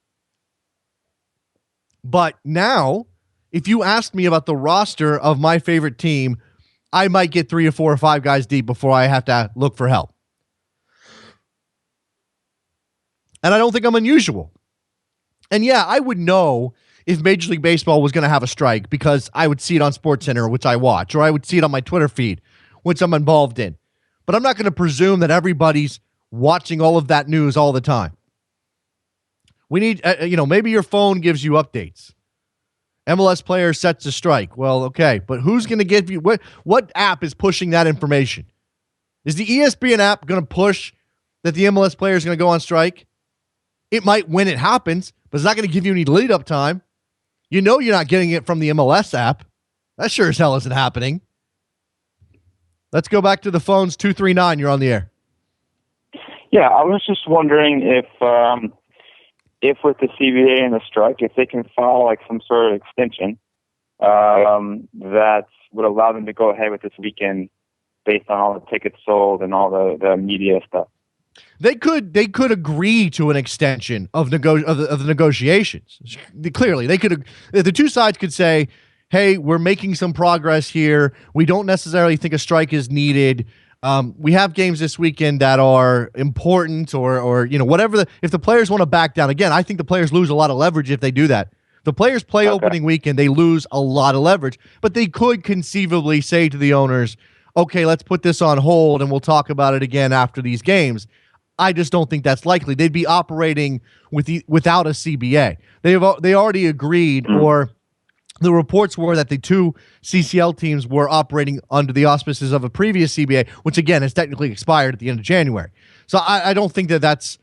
But now, if you ask me about the roster of my favorite team, I might get 3 or 4 or 5 guys deep before I have to look for help. And I don't think I'm unusual. And yeah, I would know if Major League Baseball was going to have a strike because I would see it on SportsCenter, which I watch, or I would see it on my Twitter feed, which I'm involved in. But I'm not going to presume that everybody's watching all of that news all the time. We need, maybe your phone gives you updates. MLS player sets a strike. Well, okay, but who's going to give you, what app is pushing that information? Is the ESPN app going to push that the MLS player is going to go on strike? It might when it happens, but it's not going to give you any lead up time. You're not getting it from the MLS app. That sure as hell isn't happening. Let's go back to the phones. 239, you're on the air. Yeah, I was just wondering if with the CBA and the strike, if they can file like some sort of extension that would allow them to go ahead with this weekend based on all the tickets sold and all the media stuff. They could agree to an extension of the negotiations. Clearly, they could. The two sides could say, hey, we're making some progress here. We don't necessarily think a strike is needed. We have games this weekend that are important or whatever. If the players want to back down, again, I think the players lose a lot of leverage if they do that. The players play opening weekend, they lose a lot of leverage, but they could conceivably say to the owners, okay, let's put this on hold and we'll talk about it again after these games. I just don't think that's likely. They'd be operating without a CBA. They already agreed, or the reports were that the two CCL teams were operating under the auspices of a previous CBA, which again has technically expired at the end of January. So I don't think that's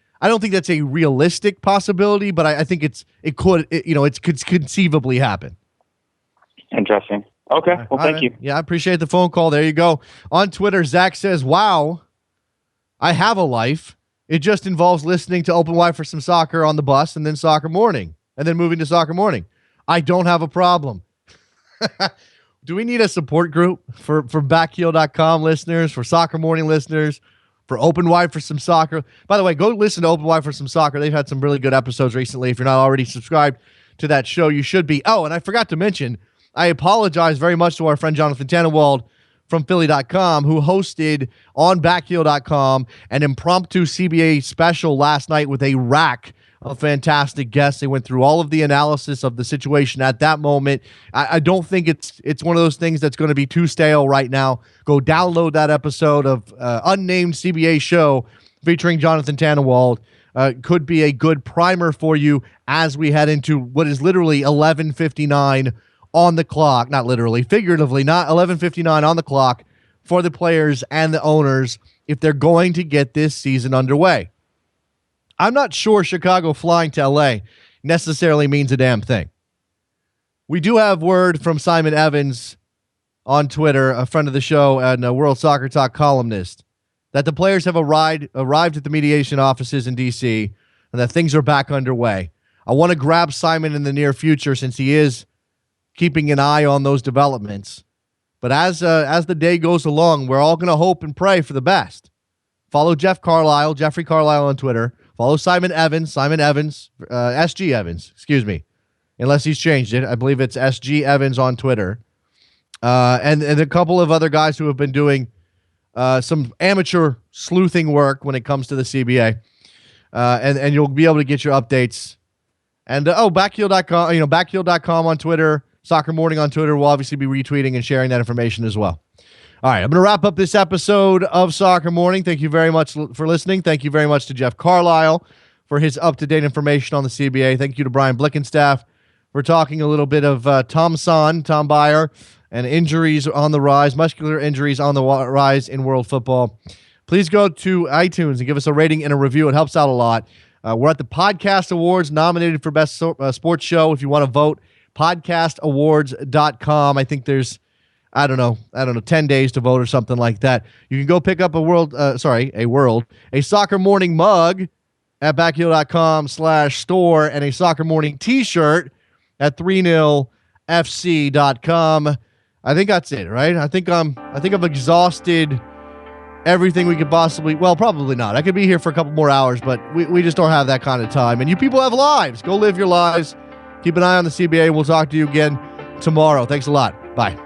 a realistic possibility, but I think it could conceivably happen. Interesting. Okay. Well, thank you. Yeah, I appreciate the phone call. There you go. On Twitter, Zach says, wow, I have a life. It just involves listening to Open Wide for some soccer on the bus and then Soccer Morning and then moving to Soccer Morning. I don't have a problem. Do we need a support group for backheel.com listeners, for Soccer Morning listeners, for Open Wide for some soccer? By the way, go listen to Open Wide for some soccer. They've had some really good episodes recently. If you're not already subscribed to that show, you should be. Oh, and I forgot to mention, I apologize very much to our friend Jonathan Tannenwald from Philly.com, who hosted on backheel.com an impromptu CBA special last night with a rack of fantastic guests. They went through all of the analysis of the situation at that moment. I don't think it's one of those things that's going to be too stale right now. Go download that episode of unnamed CBA show featuring Jonathan Tannenwald. Could be a good primer for you as we head into what is literally 11:59 on the clock. Not literally, figuratively, not 11:59 on the clock for the players and the owners if they're going to get this season underway. I'm not sure Chicago flying to LA necessarily means a damn thing. We do have word from Simon Evans on Twitter, a friend of the show and a World Soccer Talk columnist, that the players have arrived at the mediation offices in D.C. and that things are back underway. I want to grab Simon in the near future since he is keeping an eye on those developments. But as the day goes along, we're all going to hope and pray for the best. Follow Jeffrey Carlisle on Twitter. Follow Simon Evans, SG Evans, excuse me, unless he's changed it. I believe it's SG Evans on Twitter. And a couple of other guys who have been doing some amateur sleuthing work when it comes to the CBA. And you'll be able to get your updates. And backheel.com, backheel.com on Twitter, Soccer Morning on Twitter will obviously be retweeting and sharing that information as well. All right, I'm going to wrap up this episode of Soccer Morning. Thank you very much for listening. Thank you very much to Jeff Carlisle for his up-to-date information on the CBA. Thank you to Brian Blickenstaff for talking a little bit of Tom Byer, and injuries on the rise, muscular injuries on the rise in world football. Please go to iTunes and give us a rating and a review. It helps out a lot. We're at the Podcast Awards, nominated for Best Sports Show. If you want to vote, podcastawards.com. I think there's 10 days to vote or something like that. You can go pick up a Soccer Morning mug at backheel.com/store and a Soccer Morning t-shirt at 30fc.com. I think that's it, right? I think I've exhausted everything we could possibly, well, probably not. I could be here for a couple more hours, but we just don't have that kind of time. And you people have lives. Go live your lives. Keep an eye on the CBA. We'll talk to you again tomorrow. Thanks a lot. Bye.